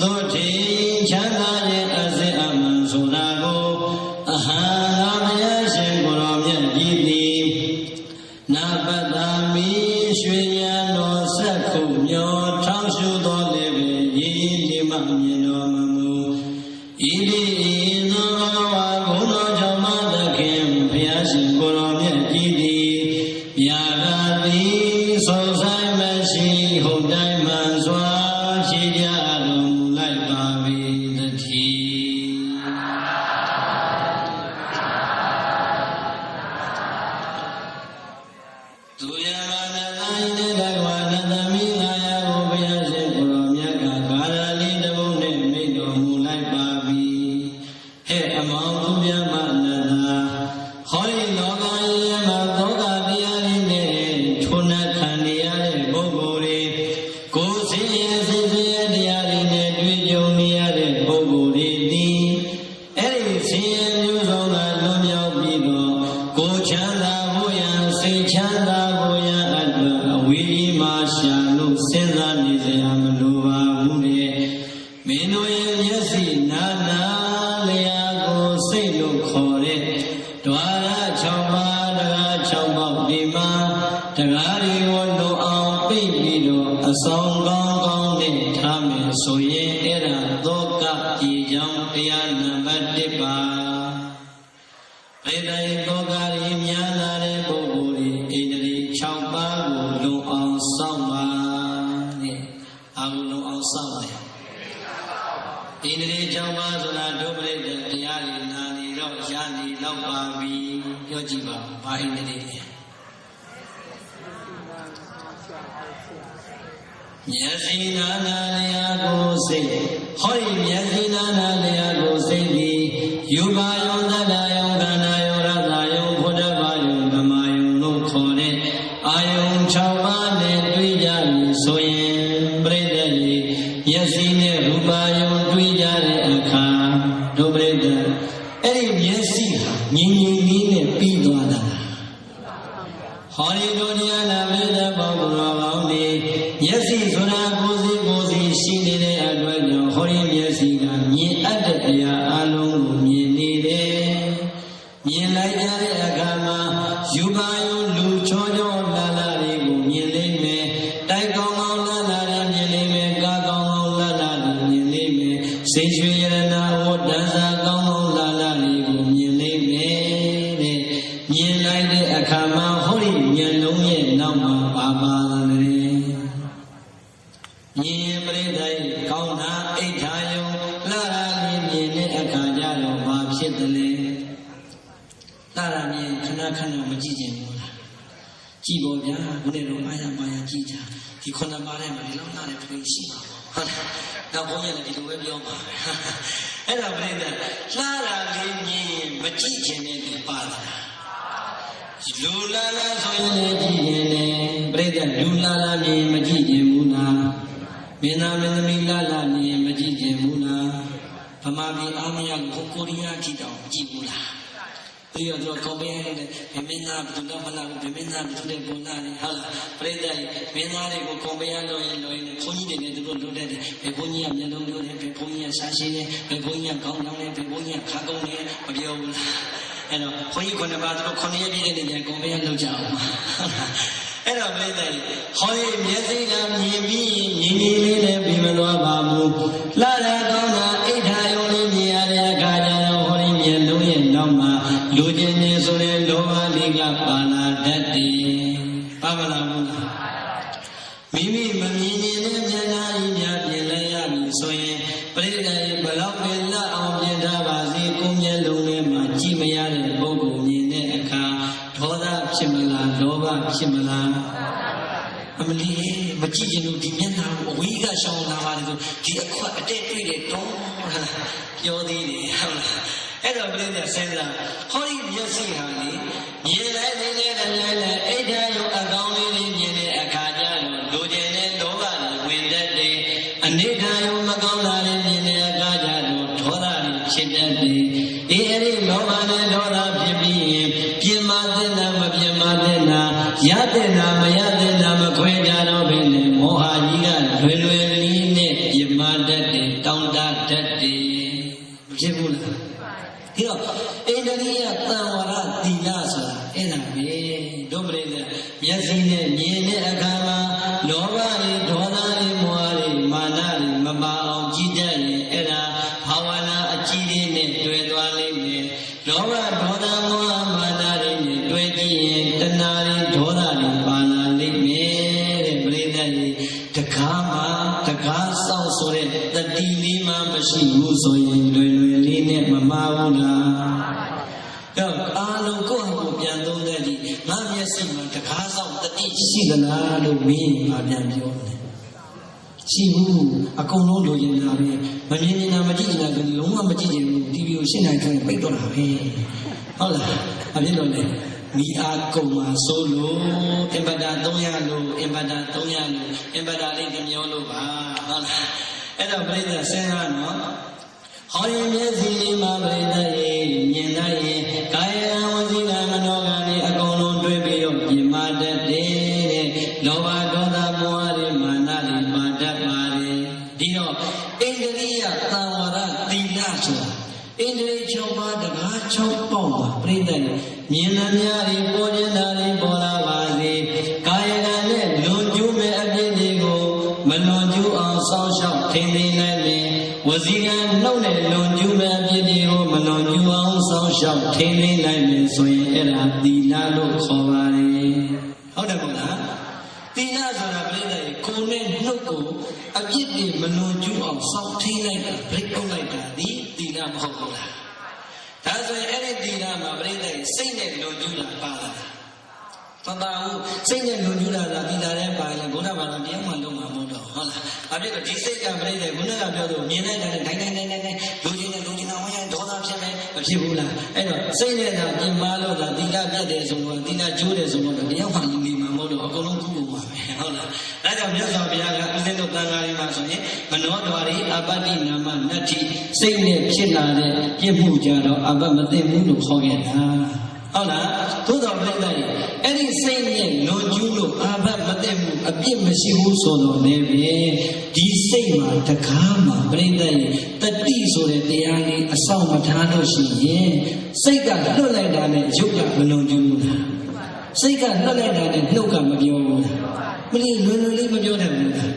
သို့ထေချမ်းသာခြင်းအစစ်အမှန်ဆိုတာကိုအဟံငါဘုရားရှင်ကိုယ်တော်မြတ်ကြီးသည်နာပတ္တမီရွှေရန်တော်ဆက်ခုမျောထောင်းရှုသောလည်းပဲရည်ရည်မှမြင်တော်မမူဤဒီသောဘဂဝါဘုံတော်ကြောင့်မသခင်ဘုရားရှင်ကိုယ်တော်မြတ်ကြီးသည်မြာကသည်ဆုံးဆိုင်မရှိဟုတ်တိုင်းမှန်စွာဖြေကြတော်မူလိုက်ပါ၏တည်းသူရမနတိုင်းနဲ့တကွာနတမိငါယာကိုဘုရားရှင်ကိုယ်တော်မြတ်ကကာရလီတဘုံနဲ့မိတ်တော်မူလိုက်ပါ၏ဟဲ့အမောင်သူမြတ်မနတာဟောဒီလောကကြီးမှာသောကတရားတွေနဲ့ထုံနှက်ခံနေရတဲ့ပုဂ္ဂိုလ်တွေကိုယ်စင်ရဲ့စိတ်စင်ရဲ့တရားတွေနဲ့တွေ့ကြုံနေရတဲ့ပုဂ္ဂိုလ်တွေသည်အဲ့ဒီစင်ရဲ့မျိုးစုံကလွန်မြောက်ပြီးတော့ကိုယ်ချမ်းသာဖို့ရန်စိတ်ချမ်းသာဖို့ရန်အတွက်အဝေးမှာရှာလို့စဉ်းစားနေစရာမလိုပါဘူးလေမင်းတို့ရဲ့မျက်စိနာနာလျာကိုစိတ်လို့ခေါ်တဲ့ဒွါရ6ပါးတရား6ပေါက်ဒီမှာတရားတွေကိုလုံအောင်ပိတ်ပြီးတော့အဆောင်ကောင်းကောင်းနဲ့ထားမယ်ဆိုရင်အဲ့ဒါသောကပြေကြောင်းတရားနံပါတ်1ပါဘယ်တိုင်းသောကရီများလာတဲ့ပုဂ္ဂိုလ်တွေဣန္ဒြေ6ပါးကိုလုံအောင်စောင့်ပါတဲ့အာဟုလုံအောင်စောင့်တယ်ဣန္ဒြေ6ပါးဆိုတာဒုပရိသေတရားတွေနာနေတော့ရနေတော့ပါပြီပြောကြည့်ပါဘာဣန္ဒြေလဲမျက်စိနာနာလျာကိုစိတ်ဟောဒီမျက်စိနာနာလျာကိုစိတ်သည်ယူပါယုံသတ္တယုံခန္ဓာယုံရတ္တယုံဘုဒ္ဓဘာယုံဓမ္မယုံလို့ခေါ်တဲ့အာယုံ6ပါးနဲ့တွေ့ကြပြီဆိုရင်ပြိတ္တကြီးမျက်စိနဲ့ရူပါယုံတွေ့ကြတဲ့အခါဒုပရိတ္တအဲ့ဒီမျက်စိဟာငြိမ်ငြိမ်လေးနဲ့ပြီးသွားတာဟောဒီတို့တရားနာပြိတ္တပေါင်းတော်ပေါင်းနေမျက်စိဆိုတာကိုယ်စီရှိနေတဲ့အတွက်ကြောင့်ဟောဒီမျက်စိကမြင်အပ်တဲ့အရာအလုံးကိုမြင်နေတယ်မြင်လိုက်ကြတဲ့အခါမှာယူပါယုံလူချောချောလာလာတွေကိုမြင်လိမ့်မယ်တိုက်ကောင်းကောင်းလာလာတွေမြင်လိမ့်မယ်ကားကောင်းကောင်းလာလာတွေမြင်လိမ့်မယ်စိတ်ရွှေရတနာဝတ္တစာကောင်းကောင်းလာလာတွေကိုမြင်လိမ့်မယ်တဲ့မြင်လိုက်တဲ့အခါမှာဟောဒီမျက်လုံးရဲ့နောက်မှာပါပါတယ်မြင်ပရိသတ်ကောင်းတာအိဋ္ဌာယုံလာလာလေးမြင်တဲ့အခါကျတော့ဘာဖြစ်တယ်လဲလာလာမြင်ခဏခဏမကြည့်ခြင်းဘူးလားကြည့်ပေါ်ဗျာဘုရားတော်အားရပါရကြည့်ကြဒီခုနပါးထဲမှာဒီလောက်လာတဲ့ပြင်ရှိပါဟုတ်လားနောက်ဘုန်းကြီးလည်းဒီလိုပဲပြောပါအဲ့ဒါပရိသတ်လာလာလေးမြင်မကြည့်ခြင်းနဲ့ဒီပါလားလူလာလာဆိုရင်လည်းကြည့်ခြင်းနဲ့ပရိသတ်လူလာလာမြင်မကြည့်ခြင်းဘူးလားမင်းသားမင်းသမီးလာလာနေမကြည့်ခြင်းဘူးလားဗမာပြည်အားမရကိုရီးယားကြည့်တော့ကြည့်ဘူးလားပြီးတော့ကောင်းပေးရတဲ့မင်းသားဘယ်သူတော့မလာဘူးမင်းသားဘယ်သူလဲဘုန်းသားနေဟုတ်လားပြိတ္တိမင်းသားတွေကိုကောင်းပေးရလို့ရင်ဘုန်းကြီးတွေနဲ့သူတို့လုပ်တတ်တယ်ဘုန်းကြီးကမျက်လုံးပြောတယ်ဘုန်းကြီးကစားရှိတယ်ဘုန်းကြီးကကောင်းကောင်းတယ်ဘုန်းကြီးကခါကောင်းတယ်မပြောဘူးလားအဲ့တော့ဘုန်းကြီး9ပါးသူတို့9ရက်ပြည့်တဲ့နေ့ကျကောင်းပေးရလုပ်ကြအောင်အဲ့တော့ပြိတ္တိဟောဒီမျက်စိကမြင်ပြီးငြင်းငြင်းလေးနဲ့ပြီးမသွားပါဘူးလာရကောင်းတာအိဋ္ဌာယုံလေးမြင်ရတဲ့အခါကျတော့ဟောဒီမျက်လုံးရဲ့နောက်မှာလူချင်းနေဆိုတဲ့လောဘလေးကပါလာတတ်တယ်ပါမလားဘူးလားမိမိမမြင်နေတဲ့မျက်နှာကြီးများပြင်လဲရပြီဆိုရင်ပရိသေဘလောက်ပဲလက်အောင်ပြင်ထားပါစေကိုမျက်လုံးထဲမှာကြည့်မရတဲ့ပုဂ္ဂိုလ်မြင်တဲ့အခါဒေါသဖြစ်မလားလောဘဖြစ်မလားအမလီမကြည့်ရင်တို့ဒီမျက်နှာကိုအဝေးကရှောင်လာပါတယ်ဆိုဒီအခွက်အတက်တွေ့တဲ့တော့ပြောသေးတယ်ဟုတ်လားအဲ့တော့ပြိဿစဉ်းစားဟောဒီမျက်စိဟာလေမြင်လိုက်နေတဲ့တည်းလည်းအိဋ္ဌာယုအကောင်းလေးတွေမြင်တဲ့အခါကျတော့လူကျင်တဲ့လောဘတွေဝင်တတ်တယ်အနိဋ္ဌာယုမကောင်းတာတွေမြင်တဲ့အခါကျတော့ဒေါသတွေဖြစ်တတ်တယ်အဲ့ဒီလောဘနဲ့ဒေါသဖြစ်ပြီးရင်ပြင်မတဲ့နာမပြင်မတဲ့နာရတဲ့နာမရတဲ့ ကားမှာတကားဆောက်ဆိုတဲ့တတိလေးမှမရှိဘူးဆိုရင်လွယ်လွယ်လေးနဲ့မမှားဘူးလားတော့အားလုံးကိုယ့်ဟာကိုပြန်သုံးတဲ့ဒီငါမျက်စိမှာတကားဆောက်တတိရှိသလားလို့မင်းပါပြန်ပြောတယ်ရှိဘူးအကုန်လုံးလိုချင်တာပဲမမြင်နေတာမကြည့်နေတာကလုံးဝမကြည့်ချင်ဘူးတီဗီကိုရှင်းနိုင်ထွန်းပိတ်တော့တာပဲဟုတ်လားအဖြစ်တော့လေမိအားကုန်မှာဆိုလို့အင်ပတာ300လို့အင်ပတာ300လို့အင်ပတာလေးတစ်မျိုးလို့ပါဟုတ်လားအဲ့တော့ပြိဿစဉ်းစားနော်ဟောရင်မျက်စိလေးမှာပြိဿရေမြင်နိုင်ရင်ကာယကံဝစီကံမနောကံတွေအကုန်လုံးတွေ့ပြီးတော့ပြမတတ်တယ်တဲ့လောဘဒေါသမောဟတွေမာနတွေပါတတ်ပါတယ်ဒီတော့ဣန္ဒြိယသံဝရသီလဆိုတာဣန္ဒြေ6ပါးတကား6ပေါက်ပါပြိဿရေမြင်သမျှတွေပေါ်နေတာတွေပေါ်လာပါစေကာယကံနဲ့လွန်ကျူးမဲ့အပြစ်တွေကိုမလွန်ကျူးအောင်စောင့်ရှောက်ထိန်းသိမ်းနိုင်မယ်ဝစီကံနှုတ်နဲ့လွန်ကျူးမဲ့အပြစ်တွေကိုမလွန်ကျူးအောင်စောင့်ရှောက်ထိန်းသိမ်းနိုင်မယ်ဆိုရင်အဲ့ဒါသီလလို့ခေါ်ပါတယ်ဟုတ်တယ်မဟုတ်လားသီလဆိုတာပြိဿရေကိုယ်နဲ့နှုတ်ကိုအပြစ်တွေမလွန်ကျူးအောင်စောင့်ထိန်းလိုက်တာပြိပုတ်လိုက်တာဒီသီလမဟုတ်ဘူးလားဒါဆိုရင်အဲ့ဒီသီလမှာပြိဿရေစိတ်နဲ့လွန်ကျူးတာပါလားသတ္တဟုစိတ်နဲ့လွန်ကျူးတာသီလထဲပါရင်ဘုရားဘာသာတရားမှလုံးမှာမဟုတ်တော့ဟုတ်လားအပြစ်ကဒီစိတ်ကပြိဿရေဘုရားကပြောလို့မြင်လိုက်တဲ့တိုင်းလူချင်းနဲ့ဝိုင်းဒေါသဖြစ်မယ်မဖြစ်ဘူးလားအဲ့တော့စိတ်နဲ့သာပြင်မာလို့သာသီလပြတ်တယ်ဆိုတော့သီလကျိုးတယ်ဆိုတော့တရားမှနေမှာမဟုတ်တော့အကုန်လုံးကုဖို့ပါပဲဟုတ်လားဒါကြောင့်မြတ်စွာဘုရားကဦးဇင်းတို့သံဃာတွေမှာဆိုရင်မနောဒွါရီအပတ္တိနာမနတ္ထိစိတ်နဲ့ဖြစ်လာတဲ့ပြစ်မှုကြတော့အပမသိဘူးလို့ခေါ်ခဲ့တာဟုတ်လားသို့တော်ပြိဿရေအဲ့ဒီစိတ်နဲ့လွန်ကျူးလို့အာဘမသိမှုအပြစ်မရှိဘူးဆိုတော့လည်းပဲဒီစိတ်မှာတကားမှာပြိဿရေတတိဆိုတဲ့တရားလေးအဆောင်မထားလို့ရှိရင်စိတ်ကလွတ်လိုက်တာနဲ့ရုပ်ကမလွန်ကျူးဘူးလားစိတ်ကလွတ်လိုက်တာနဲ့နှုတ်ကမပြောဘူးလားမလေးလွယ်လွယ်လေးမပြောတတ်ဘူးလား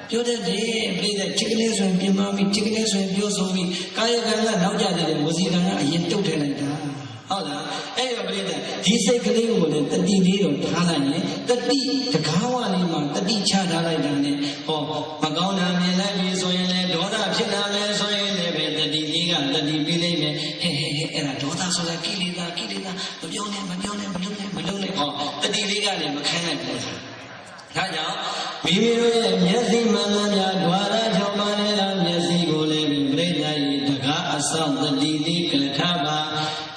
ပြောတတ်တယ်ပြိဿချစ်ကလေးဆိုရင်ပြင်မပြီးချစ်ကလေးဆိုရင်ပြောဆုံးပြီးကာယကံကနောက်ကျတဲ့ဝစီကံကအရင်တုတ်ထည့်လိုက်တာဟုတ်လားအဲ့တော့ပြိဿဒီစိတ်ကလေးကိုလည်းတတိလေးတော့ထားလိုက်ရင်တတိတကားဝလေးမှာတတိချထားလိုက်တာနဲ့ဟောမကောင်းတာမြင်လိုက်ပြီဆိုရင်လည်းဒေါသဖြစ်လာမယ်ဆိုရင်လည်းပဲတတိလေးကတတိပြီးလိုက်မယ်ဟဲ့အဲ့ဒါဒေါသဆိုတာကိလေသာမပြောနဲ့မလုပ်နဲ့ဟောတတိလေးကလည်းမခိုင်းလိုက်ဘူးဒါကြောင့်မိမိတို့ရဲ့မျက်စိမှန်သမျှဓဝါရ6ပါးနဲ့လားမျက်စိကိုလည်းပြိဿရေတကားအဆောင်တတိလေးကထားပါ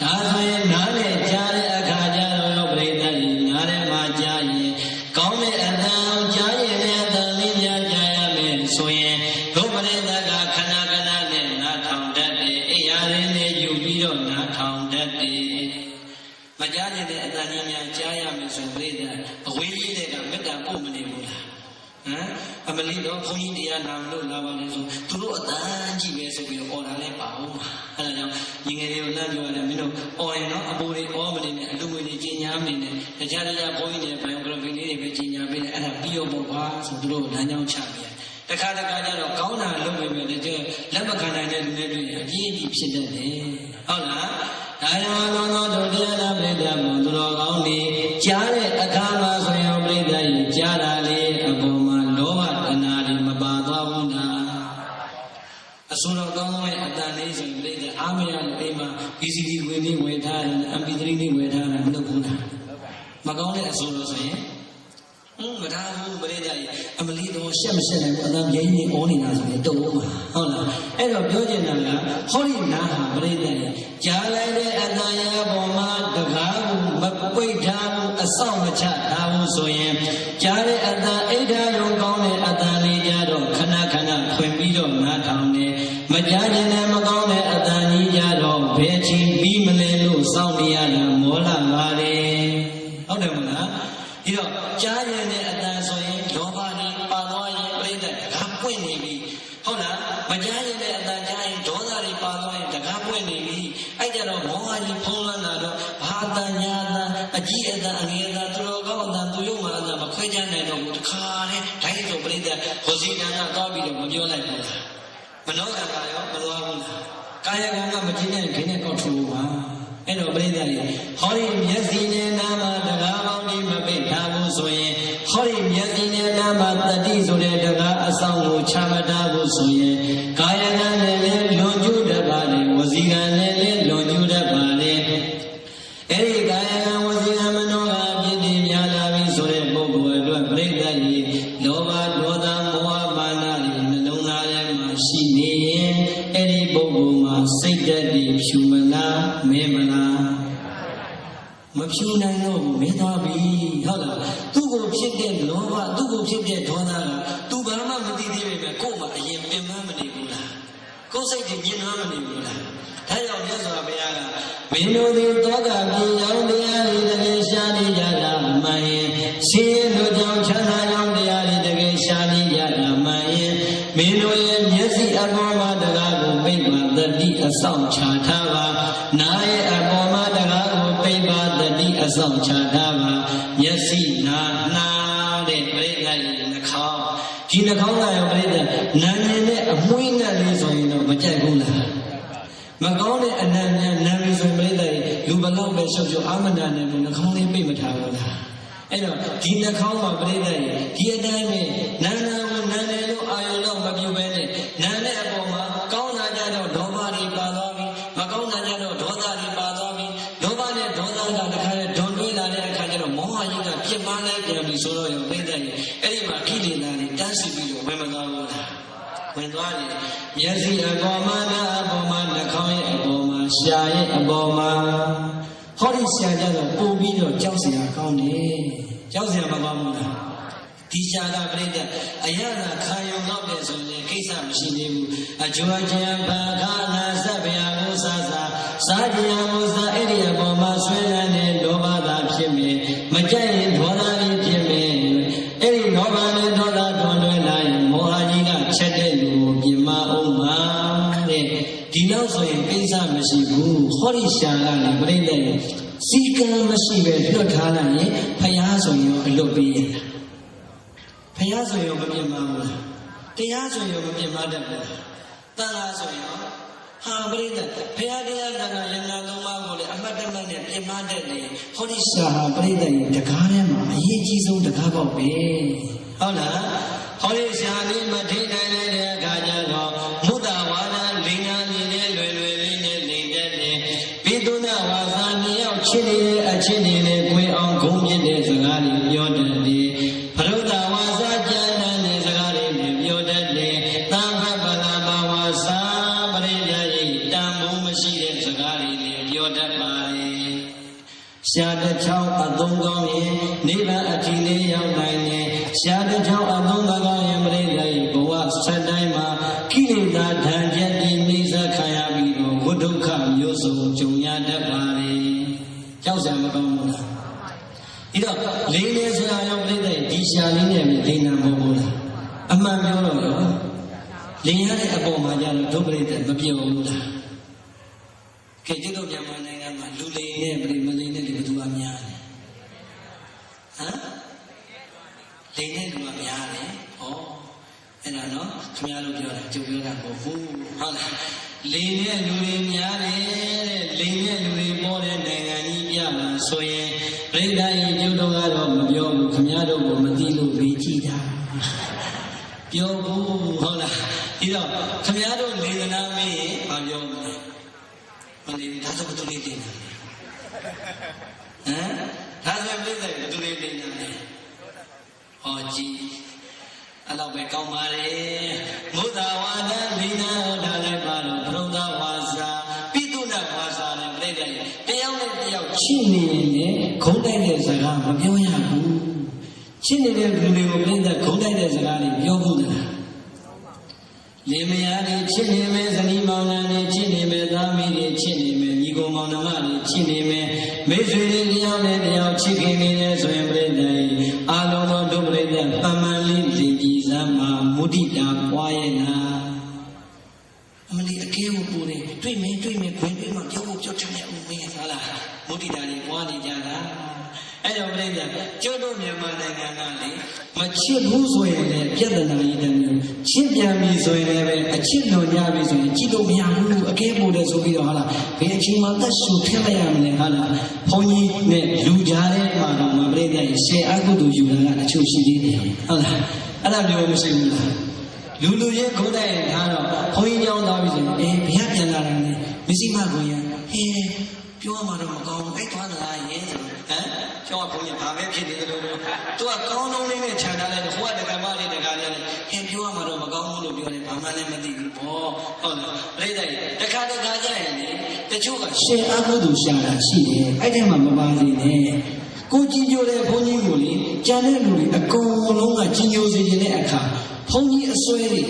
ဒါဆိုရင်နားနဲ့ကြားတဲ့အခါကျတော့ပြိဿရေနားထဲမှာကြားရင်ကောင်းတဲ့အတန်ကြားရင်လည်းအတန်လေးများကြားရမယ်ဆိုရင်ဒုပရိသကခဏခဏနဲ့နားထောင်တတ်တယ်အိယာရင်းနဲ့ယူပြီးတော့နားထောင်တတ်တယ်မကြားရင်လည်းအတန်ကြီးများကြားရမယ်ဆိုပြိဿအဝေးကြီးတွေကမေတ္တာပို့မနေဘူးလားအမလီတော့ဘုန်းကြီးတရားနာလို့လာပါလေဆိုသူတို့အတန်းကြည့်ပဲဆိုပြီးတော့အော်တာလည်းပါဦးမှာအဲ့ဒါကြောင့်ညီငယ်တွေကိုလမ်းပြောရတယ်မင်းတို့အော်ရင်တော့အပူတွေအော်မနေနဲ့အလူငွေတွေကြီးညာမနေနဲ့တခြားဘုန်းကြီးတွေဘိုင်ဂရဖီလေးတွေပဲကြီးညာပေးတယ်အဲ့ဒါပြီးရောပေါ့ကွာဆိုသူတို့လမ်းကြောင်းချပြတယ်တခါကျတော့ကောင်းတာလုပ်ပေမဲ့လည်းလက်မခံနိုင်တဲ့လူတွေတွေ့ရင်အကြီးအကြီးဖြစ်တတ်တယ်ဟုတ်လားဒါကြောင့်လောသောတို့တရားနာပြိဿဘုံသူတော်ကောင်းတွေကြားတဲ့အခါမှာဆိုရင်ပြိဿရေကြားတာလေအပေါ်မှာလောဘတဏှာတွေမပါသွားဘူးလားအစိုးရကောင်းသောအတန်လေးဆိုရင်ပြိဿအားမရလို့အိမ်မှာ VCD ဝင်ပြီးဝယ်ထားတယ် MP3 လေးဝယ်ထားတယ်မလုပ်ဘူးလားမကောင်းတဲ့အစိုးရဆိုရင်မထားဘူးပြိဿရေအမလီတော့ရှက်မရှက်နိုင်ဘူးအတန်ပြင်းကြီးအောနေတာဆိုရင်တုံးမှာဟုတ်လားအဲ့တော့ပြောချင်တာကဟောဒီနာဟာပြိဿရေကြားလိုက်တဲ့အတန်ရဲ့ပေါ်မှာတကားကိုမပိတ်ထားဘူးအဆောင်မချထားဘူးဆိုရင်ကြားတဲ့အတန်အိဋ္ဌာယုံကောင်းတဲ့အတန်လေးကြတော့ခဏခဏဖွင့်ပြီးတော့နားထောင်တယ်မကြားခြင်းနဲ့မကောင်းတဲ့အတန်ကြီးကြတော့ဘယ်ချိန်ပြီးမလဲလို့စောင့်နေရတာမောလာပါလေဟုတ်တယ်မလားဒီတော့ကြားရင်တဲ့အတန်ဆိုရင်လောဘကြီးပါသွားရင်ပြိဿတကားပွင့်နေပြီဟုတ်လားမကြားရင်တဲ့အတန်ကြားရင်ဒေါသတွေပါသွားရင်တကားပွင့်နေပြီအဲ့ကြတော့မောဟကြီးဖုံးလွှမ်းလာတော့ဘာတန်ညာတန်အကြီးအတန်အငယ်အတန်သူတော်ကောင်းအတန်သူရုပ်မှအတန်မခွဲခြားနိုင်တော့ဘူးတခါတည်းဒိုင်းဆိုပြိဿဟောစီတန်ကသွားပြီးတော့မပြောလိုက်ဘူးလားမနောကံကရောမသွားဘူးလားကာယကံကမကြည့်နိုင်ခင်နဲ့ကောက်ထူပါအဲ့တော့ပြိဿရေဟောဒီမျက်စိနဲ့နားမှာတကားပေါင်းဒီမပိတ်ထားဘူးဆိုရင်ဟောဒီမျက်စိနဲ့နားမှာတတိဆိုတဲ့တကားအ ကိုချမတာဖို့ဆိုရင်ကာယကံနဲ့လည်းလွန်ကျူးတတ်ပါတယ်ဝစီကံနဲ့လည်းလွန်ကျူးတတ်ပါတယ်အဲ့ဒီကာယကံဝစီကံမနောကပြည့်တည်များလာပြီဆိုတဲ့ပုဂ္ဂိုလ်အတွက်ပြိဿကြီးလောဘဒေါသမောဟမာနတွေနှလုံးသားထဲမှာရှိနေရင်အဲ့ဒီပုဂ္ဂိုလ်မှာစိတ်ဓာတ်တွေဖြူမလားမဲမလားမဖြူနိုင်တော့ဘူးမဲသွားပြီဟုတ်လားသူ့ကိုဖြစ်တဲ့လောဘသူ့ကိုဖြစ်တဲ့ဒေါသကသူဘာမှမသိသေးပေမဲ့ကိုယ်မှာအရင်ပင်ပန်းမနေဘူးလားကိုယ်စိတ်ကြီးမြင်နှမ်းမနေဘူးလားဒါကြောင့်မြတ်စွာဘုရားကမင်းတို့သည်တောကပြေရောက်တရားတွေတကယ်ရှားနေကြတာမှန်ရင်ရှင်ရဲ့လူကြောင့်ချမ်းသာကြောင့်တရားတွေတကယ်ရှားနေကြတာမှန်ရင်မင်းတို့ရဲ့မျက်စိအပေါ်မှာတရားကိုပိတ်ပါတတိအဆောင်ချထားပါနားရဲ့အပေါ်မှာတရားကိုပိတ်ပါတတိအဆောင်ချထားပါမျက်စိနာနာတဲ့ပြိဿရဲ့နှာခေါင်းဒီနှာခေါင်းကရောပြိဿနာနေတဲ့အမွှေးနဲ့လေးဆိုရင်တော့မကြိုက်ဘူးလားမကောင်းတဲ့အနံ့များနာမည်ဆိုပြိဿရဲ့လူဘလောက်ပဲရှုပ်ရှုပ်အာမနာနဲ့နှာခေါင်းလေးပိတ်မထားဘူးလားအဲ့တော့ဒီနှာခေါင်းမှာပြိဿရဲ့ဒီအတိုင်းပဲနာနာကိုနာနေလို့အာယုံတော့မပြုတ်ပဲနဲ့နာတဲ့အပေါ်မှာကောင်းတာကြတော့ဒေါသတွေပါသွားပြီမကောင်းတာကြတော့ဒေါသတွေပါသွားပြီဒေါသနဲ့ဒေါသကတခါလဲဒွန်တွေးလာတဲ့အခါကျတော့မောဟကြီးကပြစ်မှားလိုက်ပြန်ပြီဆိုတော့ရောပြိဿရဲ့အဲ့ဒီမှာကိလေသာတွေတန်းစီပြီးတော့ဝင်မသွားဘူးလားဝင်သွားတယ်မျက်စိအပေါ်မှာနားအပေါ်မှာနှာခေါင်းရဲ့အပေါ်မှာရှားရဲ့အပေါ်မှာဟောဒီရှားကြတော့ပို့ပြီးတော့ကြောက်စရာကောင်းတယ်ကြောက်စရာမကောင်းဘူးလားဒီရှားကပြိဿအရသာခံရုံတော့တယ်ဆိုရင်ကိစ္စမရှိသေးဘူးအကျွမ်းချမ်းဘာခနာစပ်ဗျာကိုစားကြရကိုစားအဲ့ဒီအပေါ်မှာဆွဲလန်းတဲ့လောဘသာဖြစ်မယ်မကြိုက်ရင်ဒေါသလေးဖြစ်မယ်အဲ့ဒီလောဘနဲ့ဒေါသတွန်တွဲလာရင်မောဟကြီးကချက်တဲ့လူကိုပြမအောင်ပါတဲ့ဒီလောက်ဆိုရင်ကိစ္စမရှိဘူးဟောဒီရှားကလည်းပြိဿရဲ့စီကံမရှိပဲလွတ်ထားလိုက်ရင်ဖယားဆိုရင်အလွတ်ပေးရတာဖယားဆိုရင်မပြတ်မဘူးလားတရားဆိုရင်မပြတ်မတတ်ဘူးလားတန်ခါဆိုရင်ဟာပြိဿဖယားတရားတန်ခါယန္နာသုံးပါးကိုလည်းအမှတ်တမဲ့နဲ့ပြတ်မတတ်တယ်ဟောဒီရှားပြိဿရဲ့တကားထဲမှာအရေးကြီးဆုံးတကားပေါက်ပဲဟုတ်လားဟောဒီရှားလေးမထိနိုင်တဲ့အခါကျတော့မုဒ္ဒဝါဒလိင်္ဂာလေးနဲ့လွယ်လွယ်လေးနဲ့လိမ်တဲ့ဘိသုဏဝါစာမြေရောက်ချစ်နေတဲ့အချစ်နေနဲ့ကိုယ်အောင်ဂုံပြတဲ့စကားတွေပြောတတ်တယ်ဘရုဒ္ဓဝါစာကျမ်းတဲ့စကားတွေနဲ့ပြောတတ်တယ်သံဃပလာမဝါစာပရိယရိတန်ဖိုးမရှိတဲ့စကားတွေနဲ့ပြောတတ်ပါတယ်ရှားတစ်ချောင်းအသုံးကောင်းရင်နိဗ္ဗာန်အထီလေးရောက်နိုင်တယ်ရှားတစ်ချောင်းအသုံးမကောင်းရင်ပရိယရိဘဝဆက်တိုင်းမှာကိလေသာဓာတ်ပြတ်ပြီးနှိစ္စခံရပြီးတော့ဝိဒုက္ခမျိုးစုံကြုံရတတ်ပါတယ်ကြောက်စရာမကောင်းဘူးလားဒီတော့လိန်နေစရာရောက်ပြိတဲ့ဒီရှာလေးနဲ့လိန်နာမဟုတ်ဘူးလားအမှန်ပြောတော့ရောလိန်ရတဲ့အပေါ်မှာကြတော့ဒုပရိတဲ့မပြောဘူးလားခေကျတို့မြန်မာနိုင်ငံမှာလူလိန်နဲ့ပြိမလိန်နဲ့ဒီဘသူအများတယ်ဟမ်လိန်နဲ့လူအများတယ်ဟောအဲ့ဒါနော်ခင်ဗျားတို့ပြောတာကျုပ်ပြောတာမဟုတ်ဘူးဟုတ်လားလိန်နဲ့လူတွေများတယ်တဲ့လိန်နဲ့လူတွေပေါ်တဲ့နိုင်ငံကြီးပြမှာဆိုရင်ပြိဿရေကျုပ်တို့ကတော့မပြောဘူးခင်ဗျားတို့ကမသိလို့လေ့ကြည့်တာပြောဘူးဟုတ်လားဒီတော့ခင်ဗျားတို့လေသနာမင်းဘာပြောမလဲမလေးဒါဆိုဘယ်သူလေးတင်တယ်ဟမ်ဒါဆိုပြိဿဘယ်သူလေးတင်တယ်ဟောကြည့်အဲ့တော့ပဲကောင်းပါလေမုဒ္ဒဝါဒလိနာဟောတာလည်းပါတော့ဘုရုဒ္ဓဝါစာပိတုဏဝါစာလည်းပြိဿရေတယောက်နဲ့တယောက်ချစ်နေရင်လည်းခုံးတိုက်တဲ့စကားမပြောရဘူးချစ်နေတဲ့လူတွေကိုပြိဿခုံးတိုက်တဲ့စကားတွေပြောဘူးလားလင်မယားတွေချစ်နေမယ်ဇနီးမောင်နှံတွေချစ်နေမယ်သားမီးတွေချစ်နေမယ်ညီကောင်မောင်နှမတွေချစ်နေမယ်မိတ်ဆွေတွေတယောက်နဲ့တယောက်ချစ်ခင်နေတယ်ဆိုရင်ပြိဿရေအာလုံးသောဒုပရိသပမန်လေးလင်ကြီးစမ်းမှာမုဒိတာပွားရဲ့နာအမလီအကဲကိုပူတယ်တွေ့မယ်ခွင်တွေ့မှပြောဖို့ပြောချင်တယ်ဦးမင်းဟုတ်လားမုဒိတာတွေပွားနေကြတာအဲ့တော့ပြိဿကျုပ်တို့မြန်မာနိုင်ငံကလေမချစ်ဘူးဆိုရင်လည်းပြဿနာကြီးတယ်မျိုးချစ်ပြန်ပြီဆိုရင်လည်းပဲအချစ်လွန်ကြပြီဆိုရင်ကြည့်လို့မရဘူးအကဲပို့တယ်ဆိုပြီးတော့ဟာလားဘယ်အချိန်မှသက်ရှူထည့်လိုက်ရမလဲဟာလားဘုန်းကြီးနဲ့လူကြားထဲမှာတော့မပြိဿရဲ့ရှေ့အကုသိုလ်ယူတာကအချို့ရှိသေးတယ်ဟုတ်လားအဲ့ဒါမျိုးမရှိဘူးလား လူလူရဲ့ဂုံးတဲ့ထားတော့ဘုန်းကြီးကြောင်းသွားပြီဆိုရင်ဘယ်ပြန်လာတယ်မရှိမကိုရင်ဟင်းပြောမှတော့မကောင်းဘူးအဲ့သွားသလားရဲ့ဆိုကျောင်းကဘုန်းကြီးဘာပဲဖြစ်နေတယ်လို့သူကကောင်းလုံးလေးနဲ့ခြံထားလိုက်ဟိုကတက္ကမလေးတက္ကလေးဟင်းပြောမှတော့မကောင်းဘူးလို့ပြောတယ်ဘာမှလည်းမသိဘူးဘောဟုတ်လားပြိတ္တိတခါကြရင်တချို့ကရှင်အကုသိုလ်ရှာတာရှိတယ်အဲ့ဒီမှာမပါစေနဲ့ကိုကြီးညိုတဲ့ဘုန်းကြီးကိုလေကြံတဲ့လူတွေအကုန်လုံးကကြီးညိုစေခြင်းတဲ့အခါဘုန်းကြီးအစွဲတွေ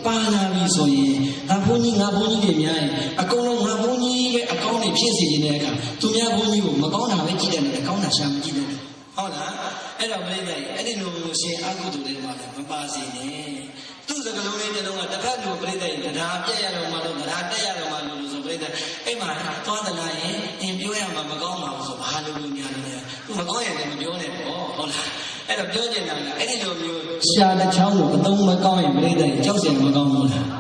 ပါလာပြီဆိုရင်ငါဘုန်းကြီးတွေများရင်အကုန်လုံးငါဘုန်းကြီးပဲအကောင်းတွေဖြစ်စေခြင်းတဲ့အခါသူများဘုန်းကြီးကိုမကောင်းတာပဲကြည့်တယ်ကောင်းတာရှာမကြည့်တယ်ဟုတ်လားအဲ့တော့ပြိတ္တိအဲ့ဒီလိုရှင်အကုသိုလ်တွေမှာလည်းမပါစေနဲ့သူ့စကလုံးလေးတစ်လုံးကတစ်ဖက်လူပြိတ္တိတရားပြည့်ရတော့မှလို့တရားတက်ရတော့မှလို့ဆိုပြိတ္တိအဲ့မှာသွားသလားရင်အင်ပြောရမှာမကောင်းပါဘူးဆိုဘာလို့များလဲသူမကောင်းရင်လည်းမပြောနဲ့ပေါ့ဟုတ်လားအဲ့တော့ပြောချင်တာကအဲ့ဒီလိုမျိုးရှာတစ်ချောင်းကိုအသုံးမကောင်းရင်ပြိတ္တိကြောက်စရာမကောင်းဘူးလား